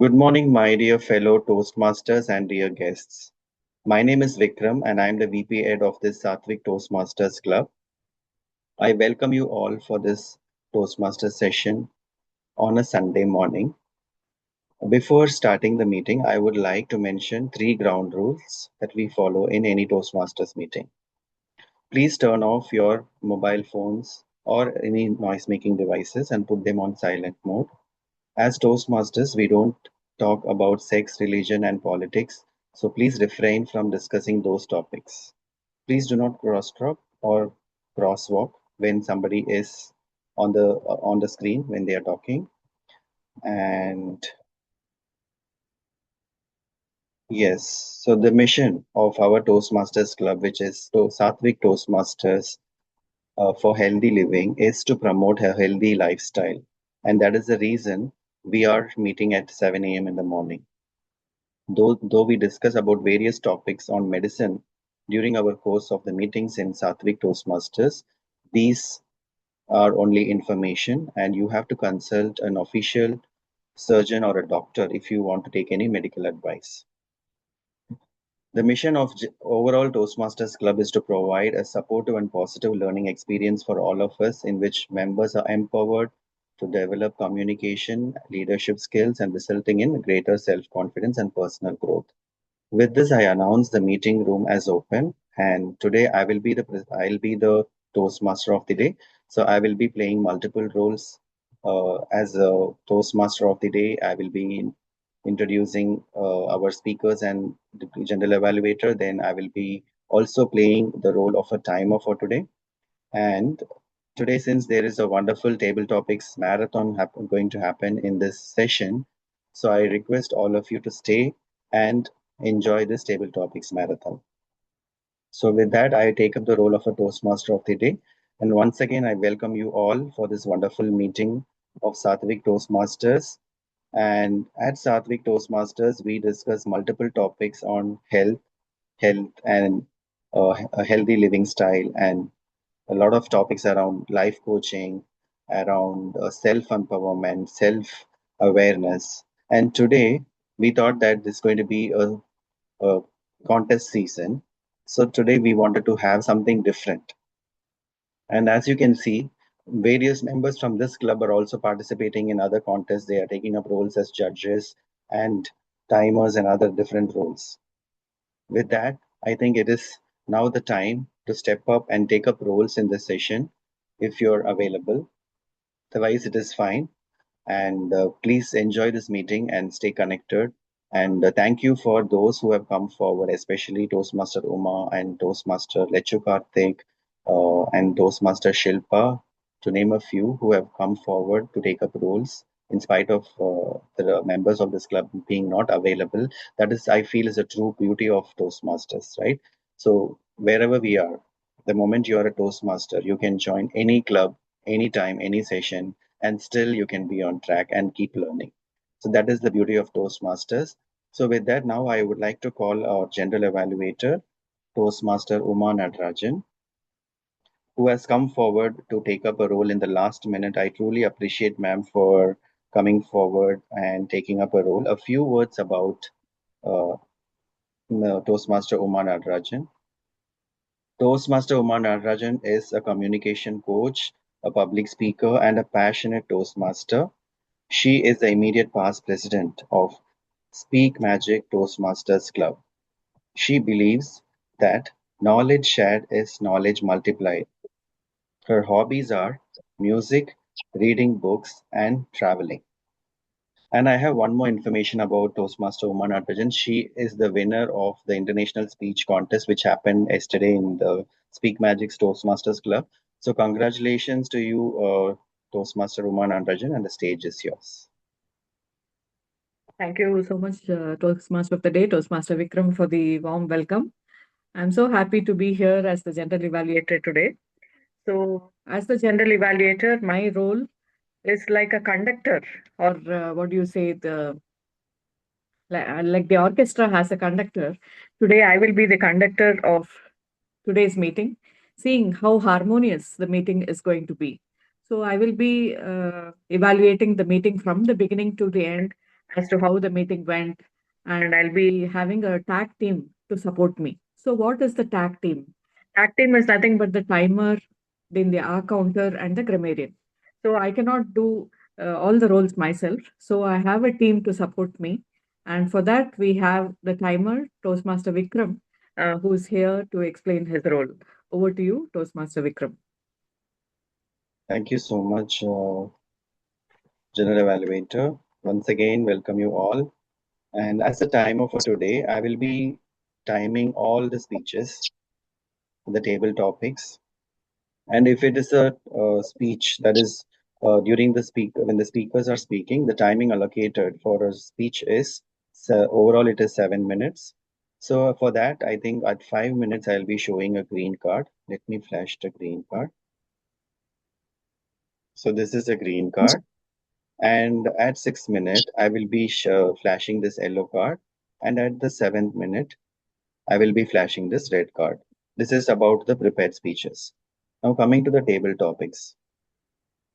Good morning, my dear fellow Toastmasters and dear guests. My name is Vikram, and I'm the VP head of this Sattvic Toastmasters Club. I welcome you all for this Toastmasters session on a Sunday morning. Before starting the meeting, I would like to mention three ground rules that we follow in any Toastmasters meeting. Please turn off your mobile phones or any noise making devices and put them on silent mode. As Toastmasters, we don't talk about sex, religion, and politics, so please refrain from discussing those topics. Please do not cross-talk or crosswalk when somebody is on the screen when they are talking. And yes, so the mission of our Toastmasters Club, which is Sattvic Toastmasters for healthy living, is to promote a healthy lifestyle, and that is the reason we are meeting at 7 a.m. in the morning. Though we discuss about various topics on medicine during our course of the meetings in Sattvic Toastmasters, these are only information and you have to consult an official surgeon or a doctor if you want to take any medical advice. The mission of overall Toastmasters Club is to provide a supportive and positive learning experience for all of us, in which members are empowered to develop communication, leadership skills, and resulting in greater self confidence and personal growth. With this, I announce the meeting room as open, and today I'll be the Toastmaster of the day. So I will be playing multiple roles as a Toastmaster of the day. I will be introducing our speakers and the general evaluator. Then I will be also playing the role of a timer for today. And today, since there is a wonderful table topics marathon going to happen in this session, so I request all of you to stay and enjoy this table topics marathon. So with that, I take up the role of a Toastmaster of the day. And once again, I welcome you all for this wonderful meeting of Sattvic Toastmasters. And at Sattvic Toastmasters, we discuss multiple topics on health and a healthy living style, and a lot of topics around life coaching, around self empowerment, self awareness. And today we thought that this is going to be a contest season. So today we wanted to have something different. And as you can see, various members from this club are also participating in other contests. They are taking up roles as judges and timers and other different roles. With that, I think it is now the time to step up and take up roles in this session if you're available. Otherwise, it is fine. And please enjoy this meeting and stay connected. And thank you for those who have come forward, especially Toastmaster Uma and Toastmaster Lechu Karthik and Toastmaster Shilpa, to name a few, who have come forward to take up roles in spite of the members of this club being not available. That is, I feel, is a true beauty of Toastmasters, right? So wherever we are, the moment you are a Toastmaster, you can join any club, anytime, any session, and still you can be on track and keep learning. So that is the beauty of Toastmasters. So with that, now I would like to call our general evaluator, Toastmaster Uma Natrajan, who has come forward to take up a role in the last minute. I truly appreciate ma'am for coming forward and taking up a role. A few words about uh, Toastmaster Uma Natrajan. Toastmaster Uma Natarajan is a communication coach, a public speaker, and a passionate Toastmaster. She is the immediate past president of Speak Magic Toastmasters Club. She believes that knowledge shared is knowledge multiplied. Her hobbies are music, reading books, and traveling. And I have one more information about Toastmaster Uma Natarajan. She is the winner of the International Speech Contest, which happened yesterday in the Speak Magic's Toastmasters Club. So, congratulations to you, Toastmaster Uma Natarajan, and the stage is yours. Thank you so much, Toastmaster of the Day, Toastmaster Vikram, for the warm welcome. I'm so happy to be here as the general evaluator today. So, as the general evaluator, my role is like a conductor, or what do you say, like the orchestra has a conductor. Today, I will be the conductor of today's meeting, seeing how harmonious the meeting is going to be. So, I will be evaluating the meeting from the beginning to the end, as to how the meeting went, and I'll be having a tag team to support me. So, what is the tag team? Tag team is nothing but the timer, then the R counter, and the grammarian. So, I cannot do all the roles myself. So, I have a team to support me. And for that, we have the timer, Toastmaster Vikram, who's here to explain his role. Over to you, Toastmaster Vikram. Thank you so much, General Evaluator. Once again, welcome you all. And as a timer for today, I will be timing all the speeches, the table topics. And if it is a speech that is during the speak when the speakers are speaking, the timing allocated for a speech is overall it is 7 minutes. So for that, I think at 5 minutes I'll be showing a green card. Let me flash the green card. So this is a green card. And at 6 minutes, I will be flashing this yellow card. And at the 7th minute, I will be flashing this red card. This is about the prepared speeches. Now coming to the table topics.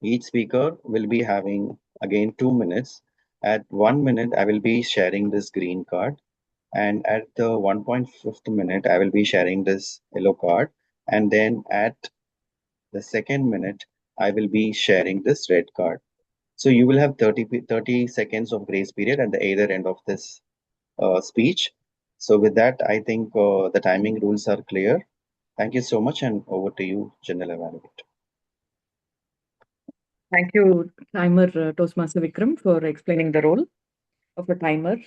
Each speaker will be having again 2 minutes. At 1 minute, I will be sharing this green card. And at the 1.5th minute, I will be sharing this yellow card. And then at the second minute, I will be sharing this red card. So you will have 30 seconds of grace period at the either end of this speech. So with that, I think the timing rules are clear. Thank you so much, and over to you, General Evaluator. Thank you, timer Toastmaster Vikram, for explaining the role of a timer,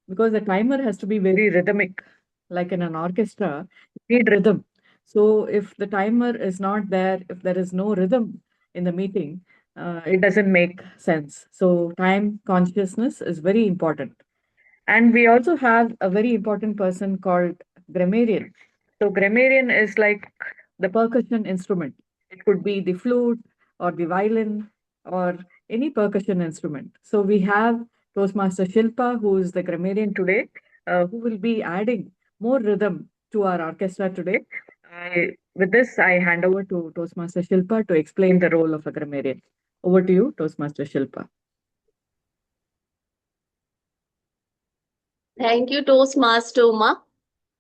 because the timer has to be very rhythmic, like in an orchestra, you need rhythm. So if the timer is not there, if there is no rhythm in the meeting, it doesn't make sense. So time consciousness is very important. And we also have a very important person called grammarian. So grammarian is like the percussion instrument. It could be the flute or the violin or any percussion instrument. So we have Toastmaster Shilpa, who is the grammarian today, who will be adding more rhythm to our orchestra today. With this, I hand over to Toastmaster Shilpa to explain the role of a grammarian. Over to you, Toastmaster Shilpa. Thank you, Toastmaster Uma.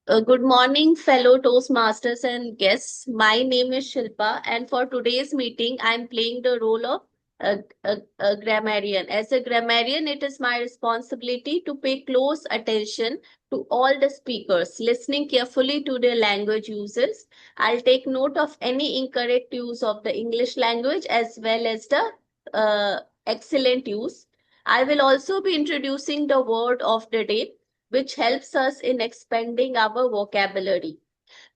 Good morning, fellow Toastmasters and guests. My name is Shilpa, and for today's meeting, I'm playing the role of a grammarian. As a grammarian, it is my responsibility to pay close attention to all the speakers, listening carefully to their language uses. I'll take note of any incorrect use of the English language as well as the excellent use. I will also be introducing the word of the day, which helps us in expanding our vocabulary.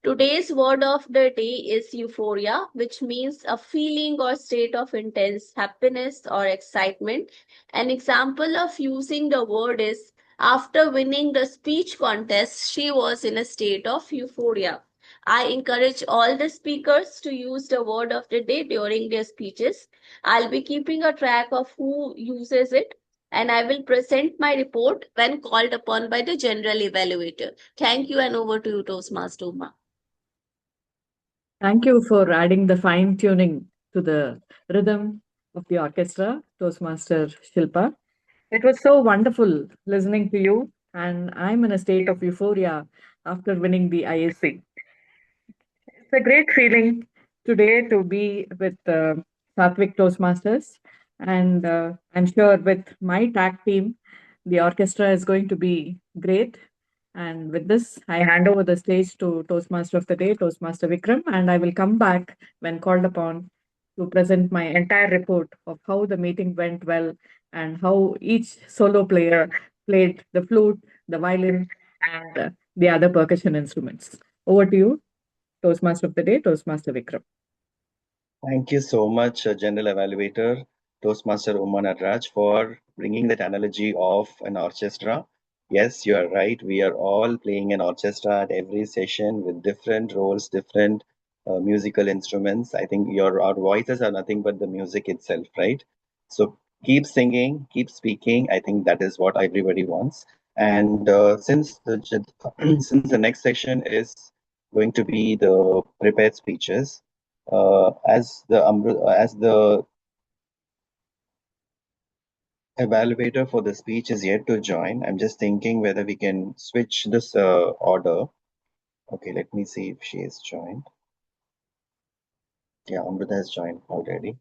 Today's word of the day is euphoria, which means a feeling or state of intense happiness or excitement. An example of using the word is after winning the speech contest, she was in a state of euphoria. I encourage all the speakers to use the word of the day during their speeches. I'll be keeping a track of who uses it, and I will present my report when called upon by the general evaluator. Thank you, and over to you, Toastmaster Uma. Thank you for adding the fine tuning to the rhythm of the orchestra, Toastmaster Shilpa. It was so wonderful listening to you, and I'm in a state of euphoria after winning the ISC. It's a great feeling today to be with Sattvic Toastmasters, and I'm sure with my tag team, the orchestra is going to be great. And with this, I hand over the stage to Toastmaster of the Day, Toastmaster Vikram, and I will come back when called upon to present my entire report of how the meeting went well and how each solo player played the flute, the violin, and the other percussion instruments. Over to you, Toastmaster of the Day, Toastmaster Vikram. Thank you so much, General Evaluator, Toastmaster Natraj, for bringing that analogy of an orchestra. Yes, you are right. We are all playing an orchestra at every session with different roles, different musical instruments. I think our voices are nothing but the music itself, right? So keep singing, keep speaking. I think that is what everybody wants. And since the next section is going to be the prepared speeches, as the evaluator for the speech is yet to join. I'm just thinking whether we can switch this order. Okay, let me see if she is joined. Yeah, Amrutha has joined already.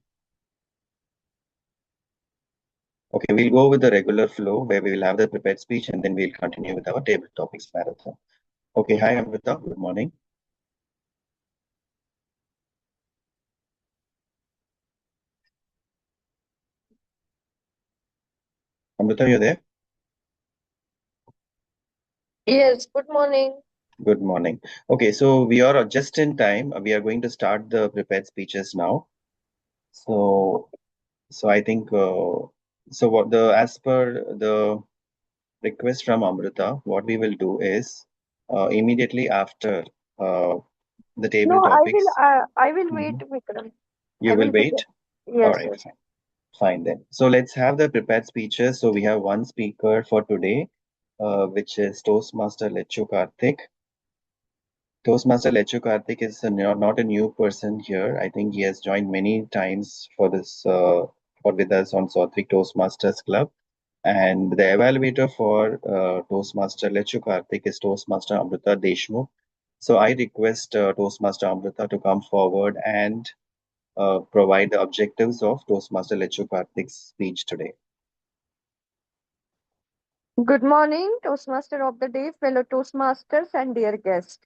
Okay, we'll go with the regular flow where we will have the prepared speech and then we'll continue with our table topics marathon. Okay, hi Amrutha, good morning. Amrutha, you're there? Yes, good morning. Good morning. Okay, so we are just in time. We are going to start the prepared speeches now. So I think what the as per the request from Amrita, what we will do is immediately after the table No, topics. I will wait, Mhm. Vikram. You I will will be wait? there. All Yes, right, yes. fine. Fine then. So let's have the prepared speeches. So we have one speaker for today, which is Toastmaster Lechu Karthik. Toastmaster Lechu Karthik is not a new person here. I think he has joined many times for this for with us on Sattvic Toastmasters Club. And the evaluator for Toastmaster Lechu Karthik is Toastmaster Amrutha Deshmukh. So I request Toastmaster Amrutha to come forward and provide the objectives of Toastmaster Lechu Karthik's speech today. Good morning, Toastmaster of the day, fellow Toastmasters, and dear guest.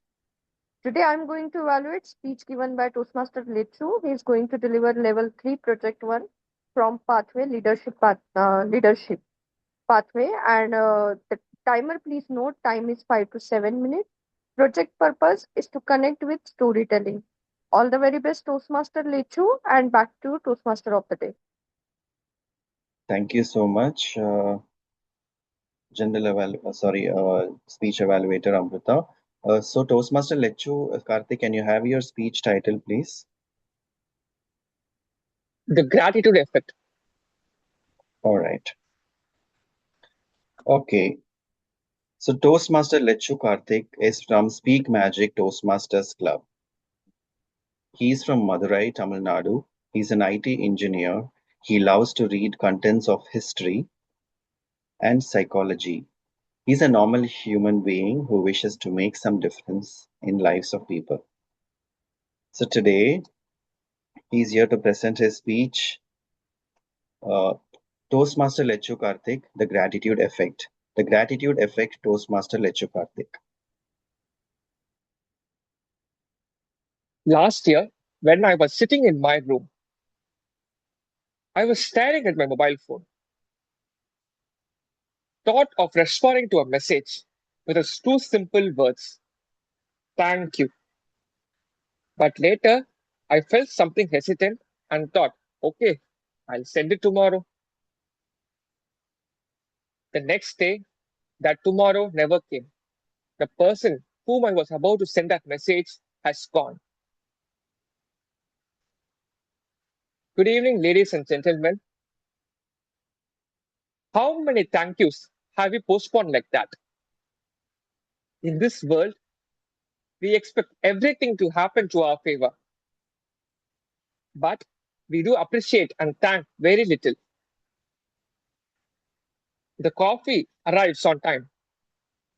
Today I'm going to evaluate speech given by Toastmaster Lechu. He is going to deliver level 3 project 1 from pathway leadership pathway, and the timer, please note, time is 5 to 7 minutes. Project purpose is to connect with storytelling. All the very best, Toastmaster Lechu, and back to Toastmaster of the day. Thank you so much, speech evaluator Amrutha. So Toastmaster Lechu Karthik, can you have your speech title, please? The gratitude effect. All right. Okay. So Toastmaster Lechu Karthik is from Speak Magic Toastmasters Club. He's from Madurai, Tamil Nadu. He's an IT engineer. He loves to read contents of history and psychology. He's a normal human being who wishes to make some difference in lives of people. So today he's here to present his speech, uh, Toastmaster Lechu Karthik, The Gratitude Effect. The Gratitude Effect, Toastmaster Lechu Karthik. Last year, when I was sitting in my room, I was staring at my mobile phone. Thought of responding to a message with those two simple words, thank you. But later, I felt something hesitant and thought, okay, I'll send it tomorrow. The next day, that tomorrow never came. The person whom I was about to send that message has gone. Good evening, ladies and gentlemen. How many thank yous have we postponed like that? In this world, we expect everything to happen to our favor. But we do appreciate and thank very little. The coffee arrives on time,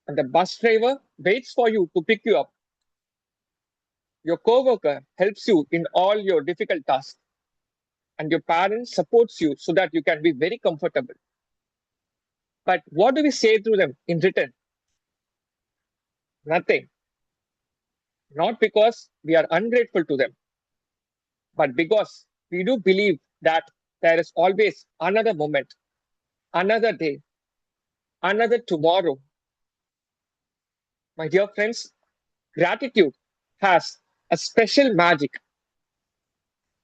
and the bus driver waits for you to pick you up. Your coworker helps you in all your difficult tasks, and your parents supports you so that you can be very comfortable. But what do we say to them in return? Nothing. Not because we are ungrateful to them, but because we do believe that there is always another moment, another day, another tomorrow. My dear friends, gratitude has a special magic.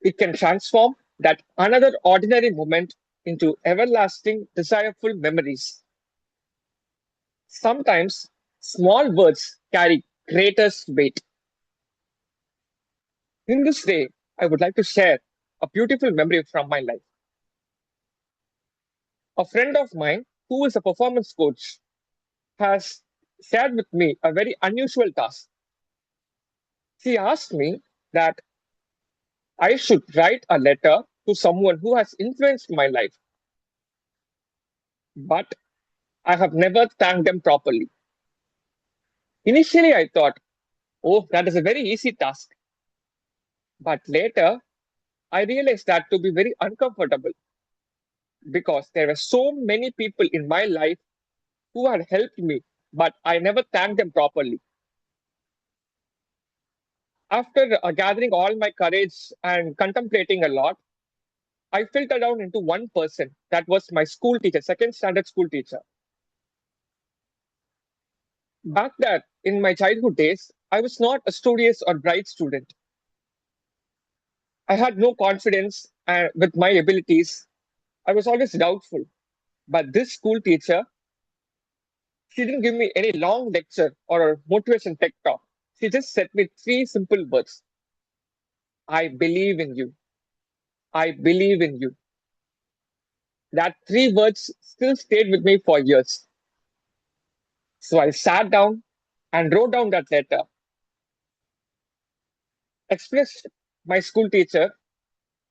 It can transform that another ordinary moment into everlasting, desirable memories. Sometimes small words carry greatest weight. In this way, I would like to share a beautiful memory from my life. A friend of mine who is a performance coach has shared with me a very unusual task. She asked me that I should write a letter to someone who has influenced my life. but I have never thanked them properly. Initially, I thought, oh, that is a very easy task. But later, I realized that to be very uncomfortable because there were so many people in my life who had helped me, but I never thanked them properly. After gathering all my courage and contemplating a lot, I filtered down into one person. That was my school teacher, second standard school teacher. Back there in my childhood days, I was not a studious or bright student. I had no confidence with my abilities. I was always doubtful. But this school teacher, she didn't give me any long lecture or a motivation tech talk. She just said me three simple words. I believe in you. I believe in you. That three words still stayed with me for years. So I sat down and wrote down that letter, expressed my school teacher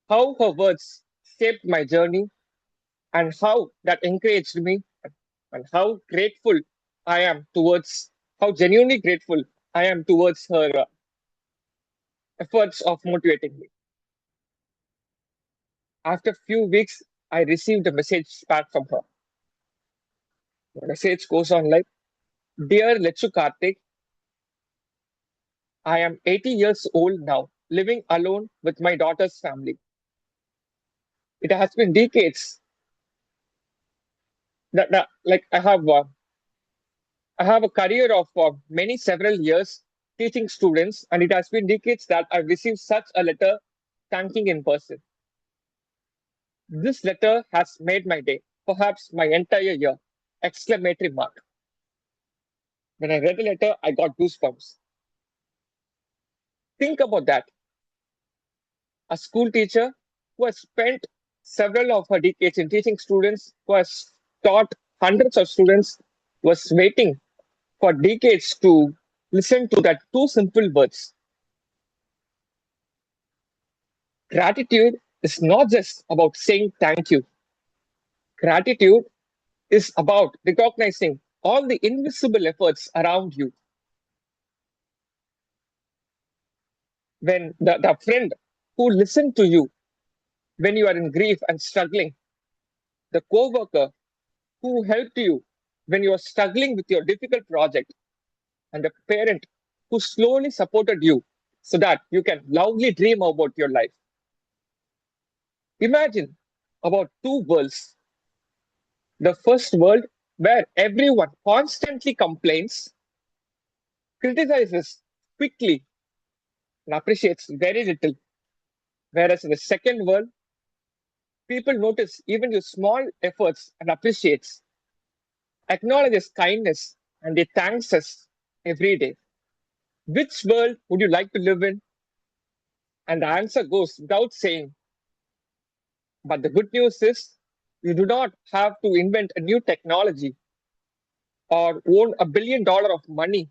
how her words shaped my journey and how that encouraged me and how grateful I am towards, how genuinely grateful I am towards her efforts of motivating me. After a few weeks, I received a message back from her. The message goes on like, Dear Lechu Karthik, I am 80 years old now, living alone with my daughter's family. It has been decades that like I have a career of many several years teaching students, and it has been decades that I've received such a letter thanking in person. This letter has made my day, perhaps my entire year! Exclamatory mark. When I read the letter, I got goosebumps. Think about that. A school teacher who has spent several of her decades in teaching students, who has taught hundreds of students, was waiting for decades to listen to that two simple words. Gratitude is not just about saying thank you. Gratitude is about recognizing all the invisible efforts around you. When the friend who listened to you when you are in grief and struggling, the co-worker who helped you when you are struggling with your difficult project, and the parent who slowly supported you so that you can loudly dream about your life. Imagine about two worlds. The first world where everyone constantly complains, criticizes quickly, and appreciates very little. Whereas in the second world, people notice even your small efforts and appreciates, acknowledges kindness, and they thanks us every day. Which world would you like to live in? And the answer goes without saying. But the good news is you do not have to invent a new technology or own $1 billion of money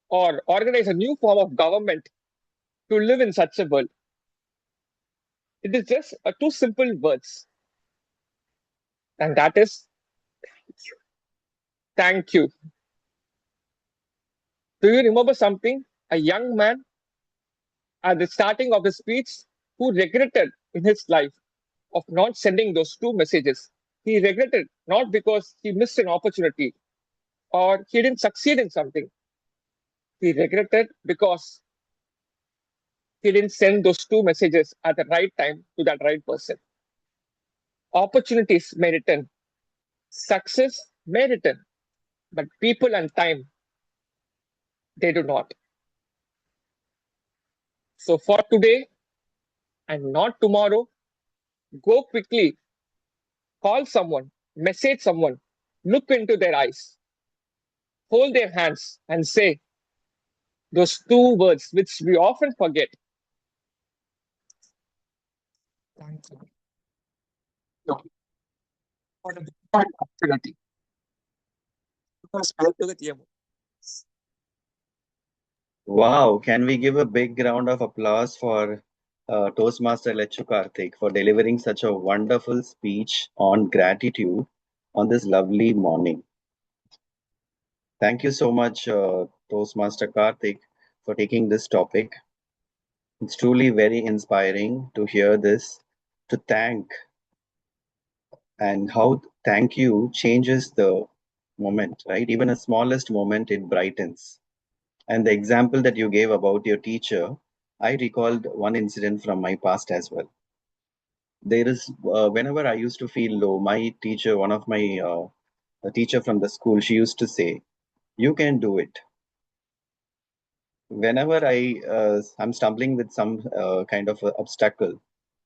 or organize a new form of government to live in such a world. It is just two simple words, and that is thank you. Do you remember something? A young man at the starting of his speech who regretted in his life of not sending those two messages. He regretted not because he missed an opportunity or he didn't succeed in something. He regretted because he didn't send those two messages at the right time to that right person. Opportunities may return, success may return, but people and time, they do not. So for today and not tomorrow, go quickly, call someone, message someone, look into their eyes, hold their hands, and say those two words which we often forget. Thank you. No, for the opportunity. Because back to the TMO. Wow, can we give a big round of applause for Toastmaster Lechu Karthik for delivering such a wonderful speech on gratitude on this lovely morning. Thank you so much, Toastmaster Karthik, for taking this topic. It's truly very inspiring to hear this, to thank, and how thank you changes the moment, right? Even a smallest moment, it brightens. And the example that you gave about your teacher, I recalled one incident from my past as well. There is, whenever I used to feel low, my teacher, one of my a teacher from the school, she used to say, "You can do it." Whenever I'm stumbling with some kind of a obstacle,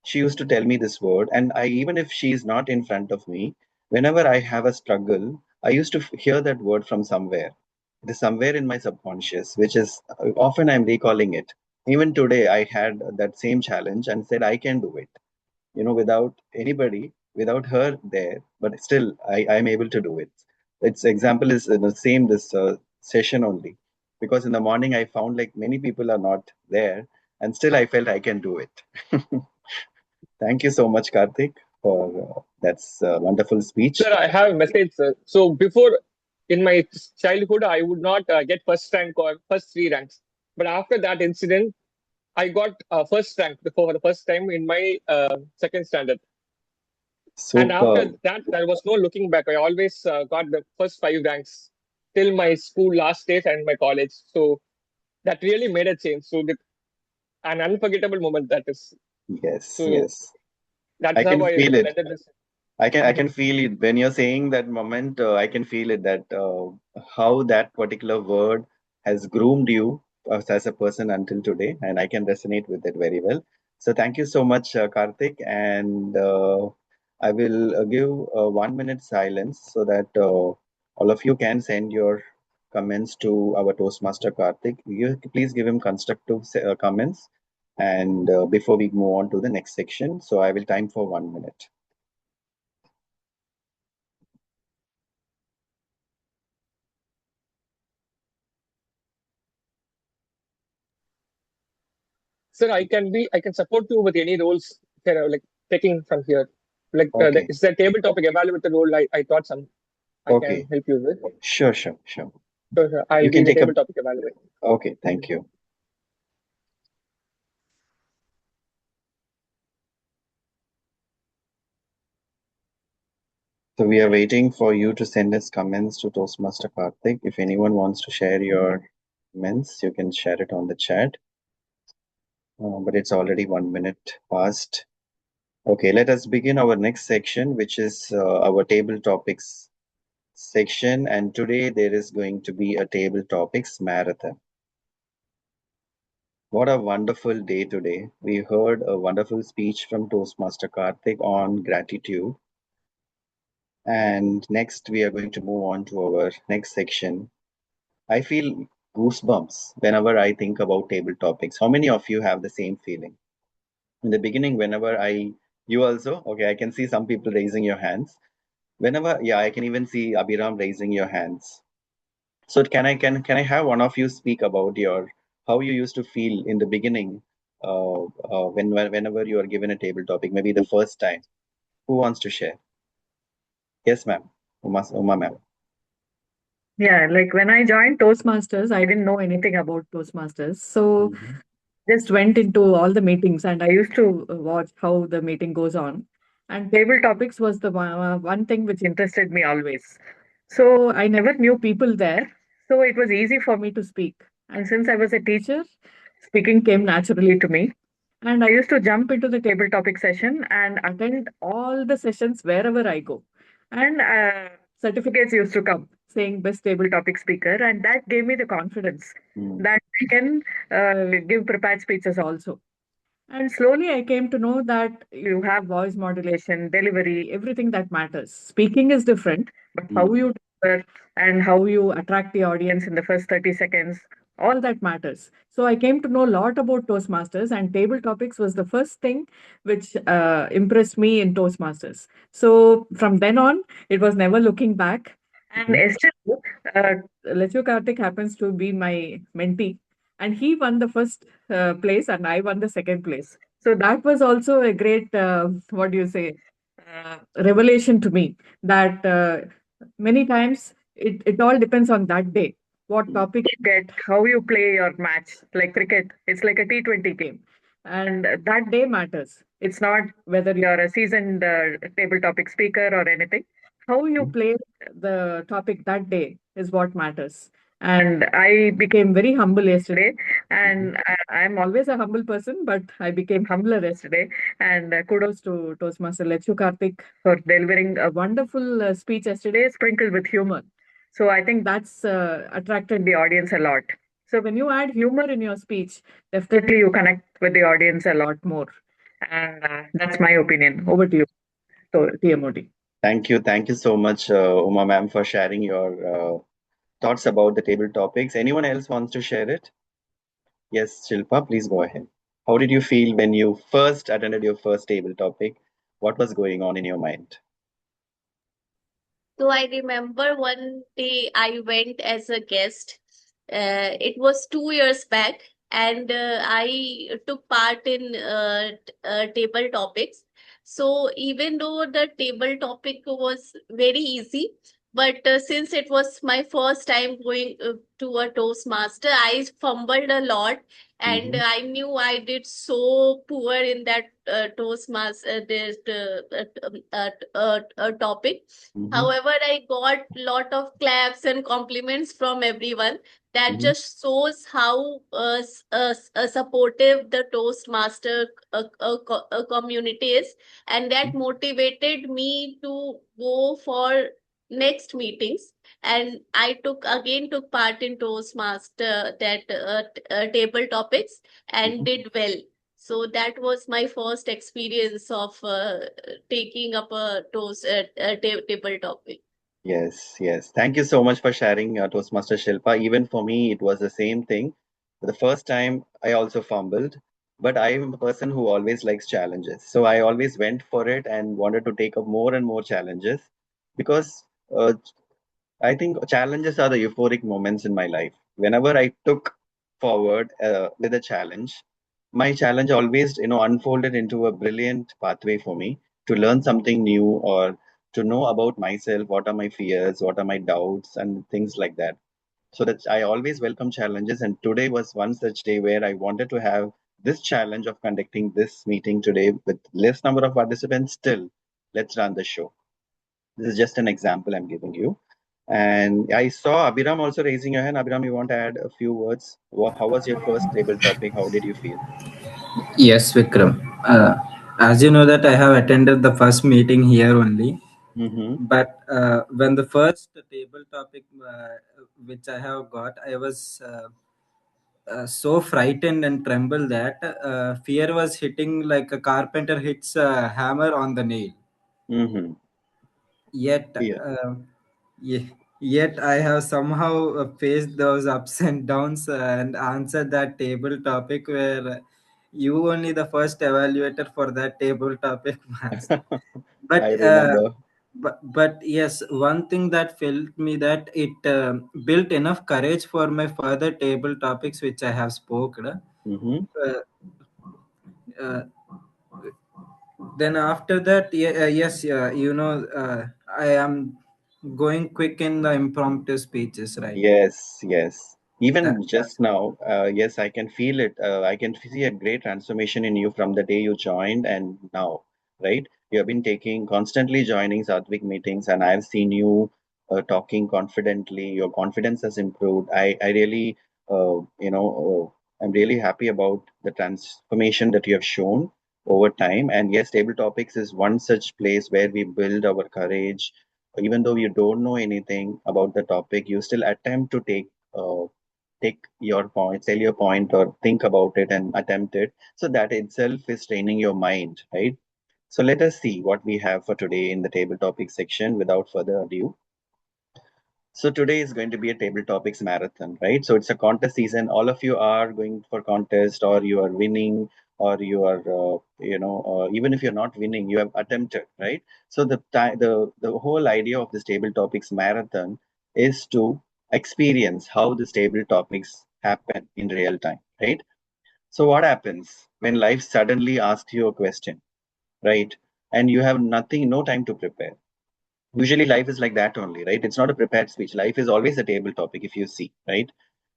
she used to tell me this word, and I, even if she is not in front of me, whenever I have a struggle, I used to hear that word from somewhere. It is somewhere in my subconscious, which is often I'm recalling it. Even today, I had that same challenge and said, I can do it, without anybody, without her there, but still I'm able to do it. Its example is the same this session only, because in the morning I found like many people are not there, and still I felt I can do it. Thank you so much, Karthik, for that's wonderful speech. Sir, I have a message, sir. So before, in my childhood, I would not get first rank or first three ranks. But after that incident, I got first rank for the first time in my second standard. And after Superb. that, there was no looking back. I always got the first five ranks till my school last days and my college. So that really made a change. So an unforgettable moment that is. Yes, So yes. that's I how can I feel it. blended this. I can feel it when you're saying that moment. I can feel it that how that particular word has groomed you as a person until today, and I can resonate with it very well. So thank you so much, Karthik, and I will give 1 minute silence so that all of you can send your comments to our Toastmaster Karthik. Please give him constructive comments, and before we move on to the next section, so I will time for 1 minute. Sir, I can support you with any roles, like taking from here. Like Okay. it's the table topic evaluator role. I thought I can Okay, help you with. sure, sure, sure. So sure, I'll You be can the take a. table topic evaluator. Okay, thank you. So we are waiting for you to send us comments to Toastmaster Karthik. If anyone wants to share your comments, you can share it on the chat. But it's already 1 minute past. Okay, let us begin our next section, which is our table topics section. And today there is going to be a table topics marathon. What a wonderful day today. We heard a wonderful speech from Toastmaster Karthik on gratitude. And next, we are going to move on to our next section. I feel goosebumps whenever I think about table topics. How many of you have the same feeling? In the beginning, you also? Okay, I can see some people raising your hands. Yeah, I can even see Abhiram raising your hands. So can I have one of you speak about how you used to feel in the beginning, whenever you are given a table topic, maybe the first time. Who wants to share? Yes, ma'am. Uma ma'am. Yeah, like when I joined Toastmasters, I didn't know anything about Toastmasters. So Mhm. just went into all the meetings and I used to watch how the meeting goes on. And table topics was the one thing which interested me always. So I never knew people there. So it was easy for me to speak. And since I was a teacher, speaking came naturally to me. And I used to jump into the table topic session and attend all the sessions wherever I go. And certificates used to come saying best table topic speaker. And that gave me the confidence Mm. that I can give prepared speeches also. And slowly I came to know that you have voice modulation, delivery, everything that matters. Speaking is different, but how Mm. you deliver and how you attract the audience in the first 30 seconds, all that matters. So I came to know a lot about Toastmasters, and table topics was the first thing which impressed me in Toastmasters. So from then on, it was never looking back. And Mhm. still, Lechu Karthik happens to be my mentee, and he won the first place and I won the second place. So that was also a great, what do you say, revelation to me that many times it all depends on that day. What Mm. topic you get, how you play your match, like cricket, it's like a T20 game. And that day matters. It's not whether you're a seasoned table topic speaker or anything. How you play the topic that day is what matters. And I became very humble yesterday, Mhm. and I'm always a humble person, but I became humbler yesterday. And kudos to Toastmaster Lechu Karthik for delivering a wonderful speech yesterday, sprinkled with humor. So I think that's attracted the audience a lot. So when you add humor in your speech, definitely you connect with the audience a lot more. And that's my opinion. Over to you, TMOD. Thank you so much, Uma ma'am, for sharing your thoughts about the table topics. Anyone else wants to share it? Yes, Shilpa, please go ahead. How did you feel when you first attended your first table topic? What was going on in your mind? So I remember one day I went as a guest. It was 2 years back, and I took part in table topics. So even though the table topic was very easy, but since it was my first time going to a Toastmaster, I fumbled a lot, and Mm-hmm. I knew I did so poor in that Toastmaster topic. Mm-hmm. However, I got lot of claps and compliments from everyone. That Mm-hmm. just shows how supportive the Toastmaster community is, and that motivated me to go for next meetings. And I took part in Toastmaster that table topics and Mm-hmm. did well. So that was my first experience of taking up a table topic. Yes, yes. Thank you so much for sharing, Toastmaster Shilpa. Even for me, it was the same thing. The first time, I also fumbled, but I am a person who always likes challenges. So I always went for it and wanted to take up more and more challenges because I think challenges are the euphoric moments in my life. Whenever I took forward with a challenge, my challenge always, unfolded into a brilliant pathway for me to learn something new or to know about myself. What are my fears? What are my doubts and things like that. So that I always welcome challenges. And today was one such day where I wanted to have this challenge of conducting this meeting today with less number of participants. Still, let's run the show. This is just an example I'm giving you. And I saw Abhiram also raising your hand. Abhiram, you want to add a few words? How was your first table topic? How did you feel? Yes, Vikram. As you know that I have attended the first meeting here only, Mm-hmm. but when the first table topic which I have got, I was so frightened and trembled that fear was hitting like a carpenter hits a hammer on the nail. Mm-hmm. Yet, Yeah. yet I have somehow faced those ups and downs and answered that table topic where you only the first evaluator for that table topic was. I But remember. but yes, one thing that felt me that it built enough courage for my further table topics which I have spoken. Mm-hmm. Uh, then after that, yes, I am going quick in the impromptu speeches, right? Yes, yes. Even That's just now, yes, I can feel it. I can see a great transformation in you from the day you joined and now, right? You have been taking constantly joining Sattvic meetings, and I've seen you talking confidently. Your confidence has improved. I really, I'm really happy about the transformation that you have shown over time. And yes, table topics is one such place where we build our courage. Even though you don't know anything about the topic, you still attempt to take your point, tell your point, or think about it and attempt it. So that itself is training your mind, right? So let us see what we have for today in the table topic section. Without further ado, so today is going to be a table topics marathon, right? So it's a contest season. All of you are going for contest, or you are winning, or you are, even if you're not winning, you have attempted, right? So the whole idea of this table topics marathon is to experience how this table topics happen in real time, right? So what happens when life suddenly asks you a question, right? And you have nothing, no time to prepare. Usually life is like that only, right? It's not a prepared speech. Life is always a table topic, if you see, right?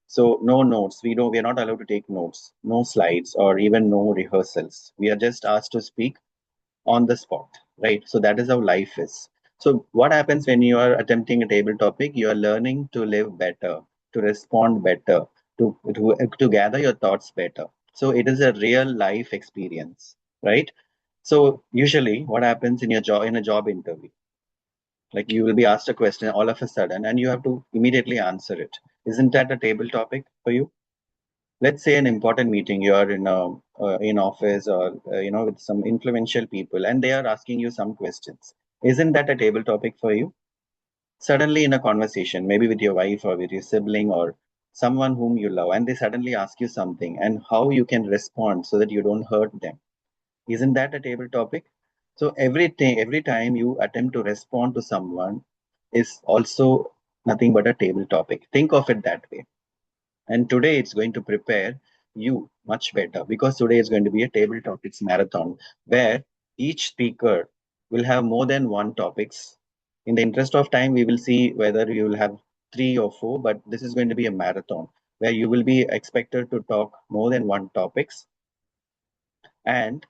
So no notes. We are not allowed to take notes, no slides, or even no rehearsals. We are just asked to speak on the spot, right? So that is how life is. So what happens when you are attempting a table topic? You are learning to live better, to respond better, to gather your thoughts better. So it is a real life experience, right? So usually what happens in a job interview, like you will be asked a question all of a sudden and you have to immediately answer it. Isn't that a table topic for you? Let's say an important meeting, you are in a in office, or with some influential people, and they are asking you some questions. Isn't that a table topic for you? Suddenly in a conversation, maybe with your wife or with your sibling or someone whom you love, and they suddenly ask you something, and how you can respond so that you don't hurt them. Isn't that a table topic? So every time you attempt to respond to someone is also nothing but a table topic. Think of it that way. And today it's going to prepare you much better, because today is going to be a table topics marathon where each speaker will have more than one topics. In the interest of time, we will see whether you will have three or four, but this is going to be a marathon where you will be expected to talk more than one topics. And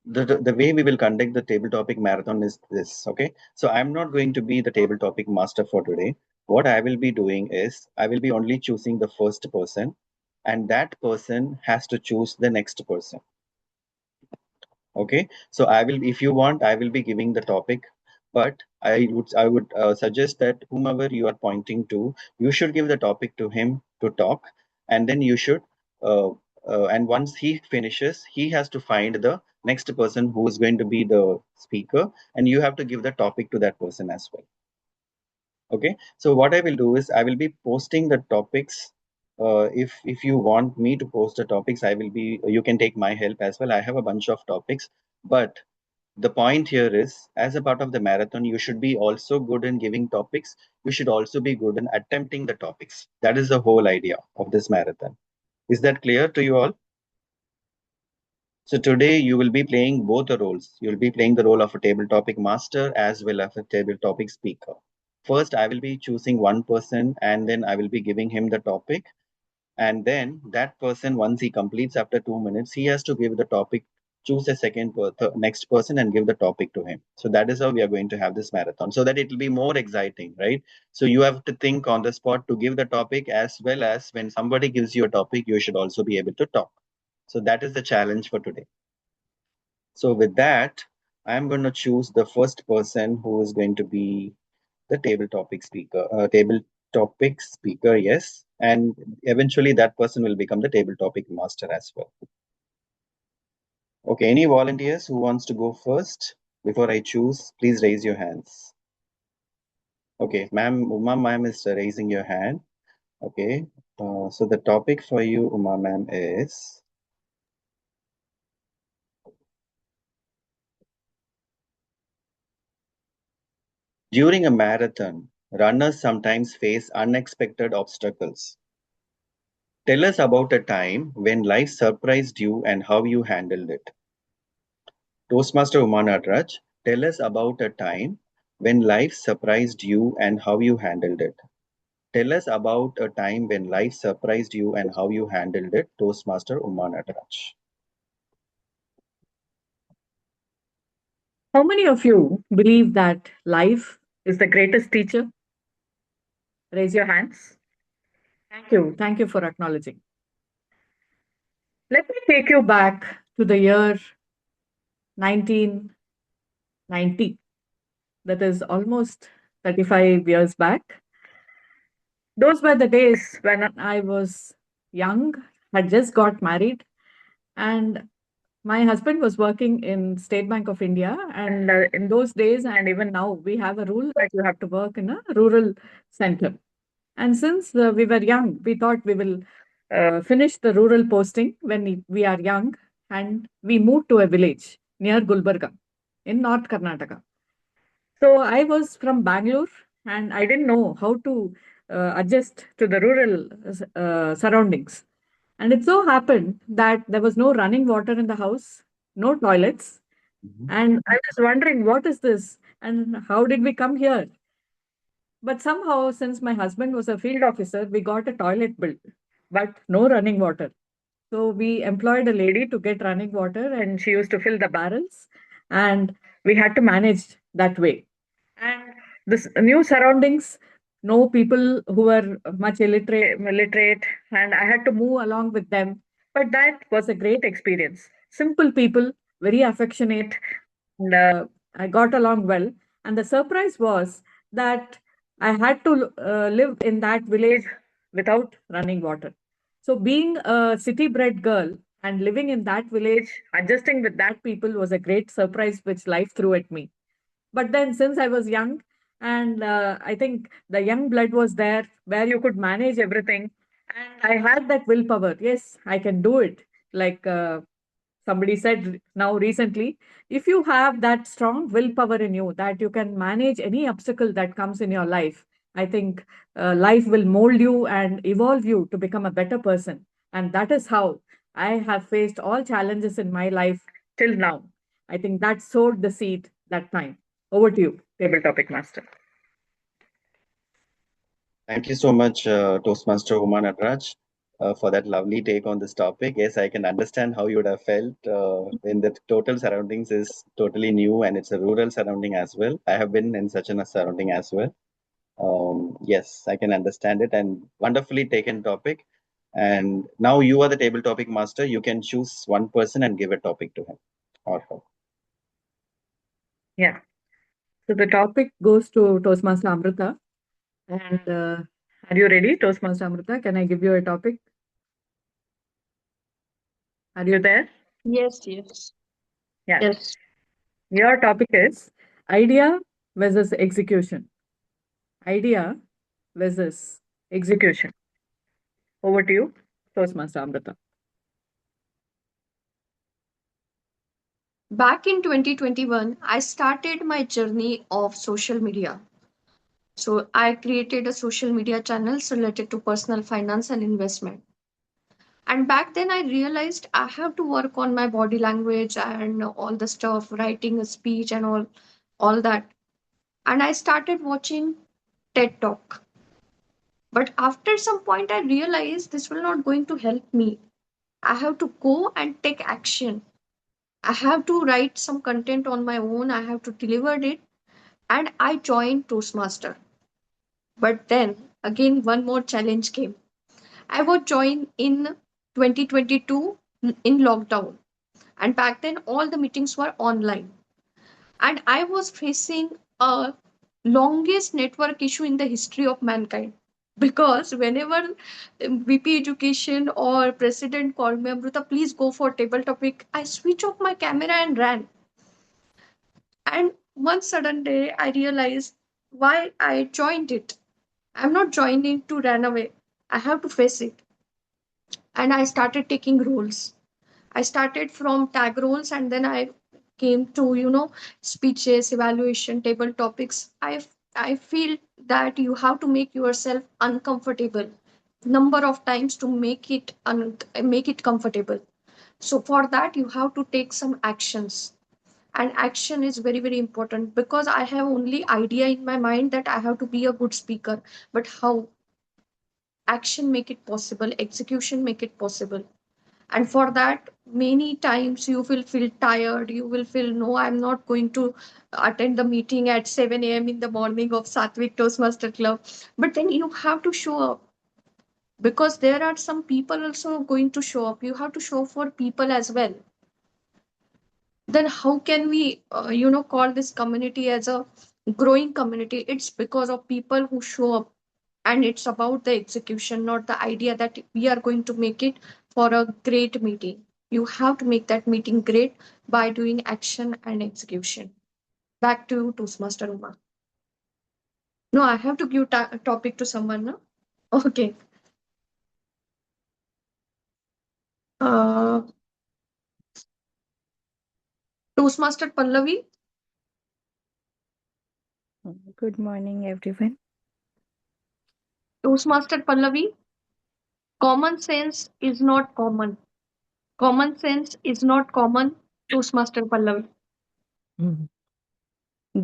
the way we will conduct the table topic marathon is this. Okay, so I'm not going to be the table topic master for today. What I will be doing is I will be only choosing the first person, and that person has to choose the next person. Okay, so I will, if you want, I will be giving the topic, but I would suggest that whomever you are pointing to, you should give the topic to him to talk, and then you should uh, and once he finishes, he has to find the next person who is going to be the speaker, and you have to give the topic to that person as well. Okay, so what I will do is I will be posting the topics. If you want me to post the topics, I will be, you can take my help as well. I have a bunch of topics, but the point here is, as a part of the marathon, you should be also good in giving topics. You should also be good in attempting the topics. That is the whole idea of this marathon. Is that clear to you all? So today you will be playing both the roles. You'll be playing the role of a table topic master as well as a table topic speaker. First, I will be choosing one person, and then I will be giving him the topic. And then that person, once he completes after 2 minutes, he has to give the topic, choose a next person and give the topic to him. So that is how we are going to have this marathon, so that it will be more exciting, right? So you have to think on the spot to give the topic, as well as when somebody gives you a topic, you should also be able to talk. So that is the challenge for today. So with that, I'm going to choose the first person who is going to be the table topic speaker, yes. And eventually that person will become the table topic master as well. Okay, any volunteers who wants to go first before I choose, please raise your hands. Okay, Uma ma'am is raising your hand. Okay, so the topic for you, Uma ma'am, is during a marathon, runners sometimes face unexpected obstacles. Tell us about a time when life surprised you and how you handled it. Toastmaster Uma Natraj, tell us about a time when life surprised you and how you handled it. Tell us about a time when life surprised you and how you handled it, Toastmaster Uma Natraj. How many of you believe that life is the greatest teacher? Raise your hands. Thank you. Thank you for acknowledging. Let me take you back to the year 1990. That is almost 35 years back. Those were the days when I was young, had just got married, and my husband was working in State Bank of India. And in those days, and even now, we have a rule that you have to work in a rural center. And since we were young, we thought we will finish the rural posting when we are young, and we moved to a village near Gulbarga in North Karnataka. So I was from Bangalore, and I didn't know how to adjust to the rural surroundings. And it so happened that there was no running water in the house, no toilets. And I was wondering, what is this? And how did we come here? But somehow, since my husband was a field officer, we got a toilet built, but no running water. So we employed a lady to get running water, and she used to fill the barrels, and we had to manage that way. And this new surroundings, no people who were much illiterate, and I had to move along with them. But that was a great experience. Simple people, very affectionate, and I got along well. And the surprise was that I had to live in that village without running water. So, being a city bred girl and living in that village, adjusting with that people was a great surprise which life threw at me. But then, since I was young, and I think the young blood was there where you could manage everything, and I had that willpower. Yes, I can do it. Like somebody said now recently, if you have that strong willpower in you that you can manage any obstacle that comes in your life, I think life will mold you and evolve you to become a better person. And that is how I have faced all challenges in my life till now. I think that sowed the seed that time. Over to you, table topic master. Thank you so much, Toastmaster Uma Natraj, for that lovely take on this topic. Yes, I can understand how you would have felt when the total surroundings is totally new and it's a rural surrounding as well. I have been in such a surrounding as well. Yes, I can understand it and wonderfully taken topic. And now you are the table topic master. You can choose one person and give a topic to him or her. Yeah. So the topic goes to Toastmaster Amrutha. And are you ready, Toastmaster Amrutha? Can I give you a topic? Are you there? Yes, yes, Yeah. yes. Your topic is idea versus execution. Idea versus execution. Over to you, Toastmaster Amrita. Back in 2021, I started my journey of social media. So I created a social media channels related to personal finance and investment. And back then I realized I have to work on my body language and all the stuff, writing a speech and all that. And I started watching TED Talk. But after some point I realized this will not going to help me. I have to go and take action. I have to write some content on my own. I have to deliver it. And I joined Toastmaster. But then again, one more challenge came. I was joined in 2022 in lockdown. And back then, all the meetings were online. And I was facing a longest network issue in the history of mankind. Because whenever VP Education or President called me, Amrutha, please go for table topic, I switch off my camera and ran. And one sudden day, I realized why I joined it. I'm not joining to run away. I have to face it. And I started taking roles. I started from tag roles and then I came to, speeches, evaluation, table topics. I feel that you have to make yourself uncomfortable number of times to make it comfortable. So for that you have to take some actions, and action is very very important because I have only idea in my mind that I have to be a good speaker, but how action make it possible, execution make it possible. And for that many times you will feel tired, you will feel no, I'm not going to attend the meeting at 7 a.m. in the morning of Sattvic Toastmaster Club, but then you have to show up because there are some people also going to show up. You have to show for people as well. Then how can we call this community as a growing community? It's because of people who show up, and it's about the execution, not the idea that we are going to make it for a great meeting. You have to make that meeting great by doing action and execution. Back to you, Toastmaster Uma. No, I have to give topic to someone, no? Okay. uh Toastmaster Pallavi. Good morning, everyone. Toastmaster Pallavi. Common sense is not common. Common sense is not common. Toastmaster Pallavi. Mhm.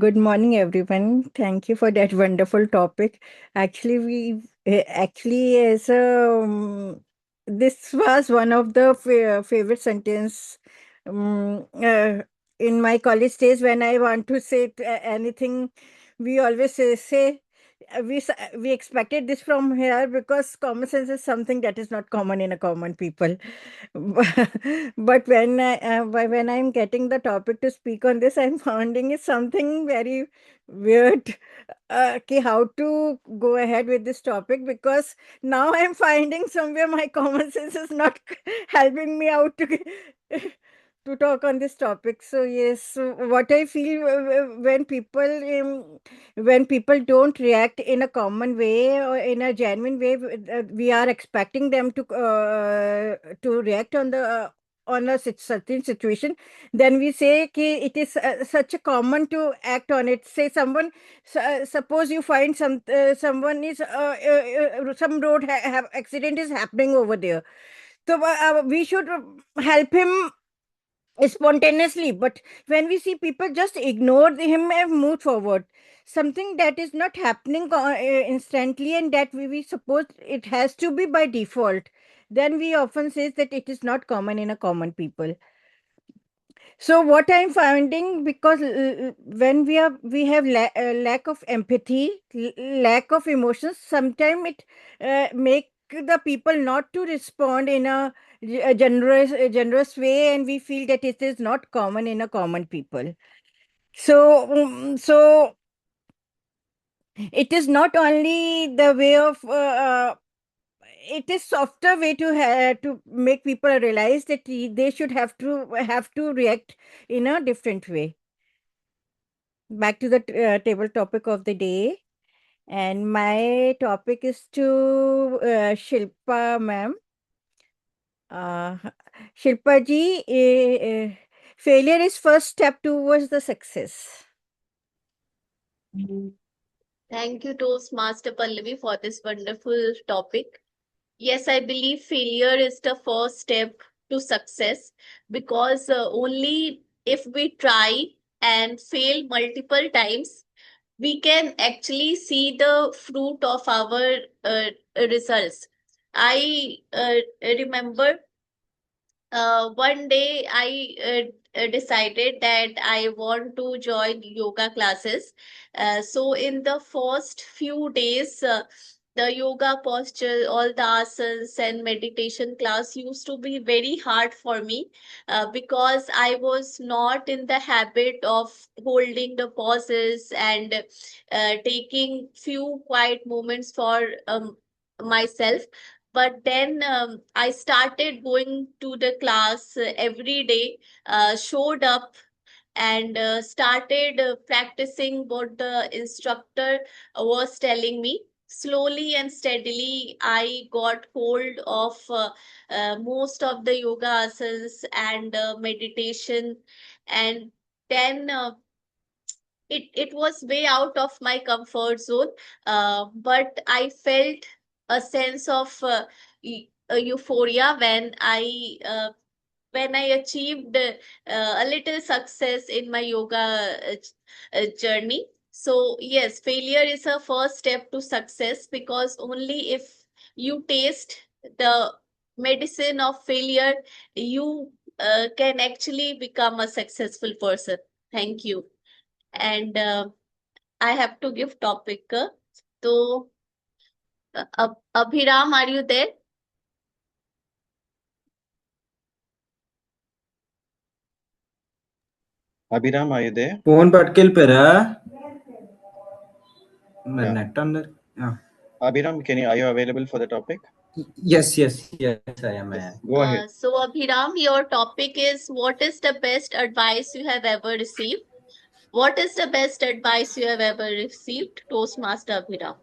Good morning, everyone. Thank you for that wonderful topic. Actually, this was one of the favorite sentence in my college days when I want to say anything. We always say we expected this from here because common sense is something that is not common in a common people. But when I'm getting the topic to speak on this, I'm finding it something very weird. How to go ahead with this topic, because now I'm finding somewhere my common sense is not helping me out to talk on this topic. So yes, so what I feel when people don't react in a common way or in a genuine way, we are expecting them to react on a certain situation. Then we say ki it is such a common to act on it. Say suppose you find someone is some road have accident is happening over there, so we should help him spontaneously. But when we see people just ignore him and move forward, something that is not happening instantly, and that we suppose it has to be by default, then we often say that it is not common in a common people. So what I'm finding, because when we have lack of empathy, lack of emotions, sometimes it make the people not to respond in a generous way, and we feel that it is not common in a common people. So it is not only the way of it is softer way to make people realize that they should have to react in a different way. Back to the table topic of the day, and my topic is to Shilpa ma'am. Shilpa ji, failure is first step towards the success. Thank you, Toastmaster Pallavi, for this wonderful topic. Yes, I believe failure is the first step to success, because only if we try and fail multiple times, we can actually see the fruit of our results. I remember one day I decided that I want to join yoga classes. So in the first few days, the yoga posture, all the asanas and meditation class used to be very hard for me, because I was not in the habit of holding the pauses and taking few quiet moments for myself. But then I started going to the class every day, showed up, and started practicing what the instructor was telling me. Slowly and steadily, I got hold of most of the yoga asanas and meditation. And then it was way out of my comfort zone, but I felt a sense of euphoria when I achieved a little success in my yoga journey. So yes, failure is a first step to success, because only if you taste the medicine of failure, you can actually become a successful person. Thank you. And I have to give topic. So, Abhiram, are you there? Abhiram, are you there? Phone పట్టుకెళ్ళిపోయారా మరి Yeah. Net అందరు Abhiram, are you available for the topic? Yes yes yes I am. Yes. Go ahead. So, Abhiram, your topic is, what is the best advice you have ever received? What is the best advice you have ever received, Toastmaster Abhiram?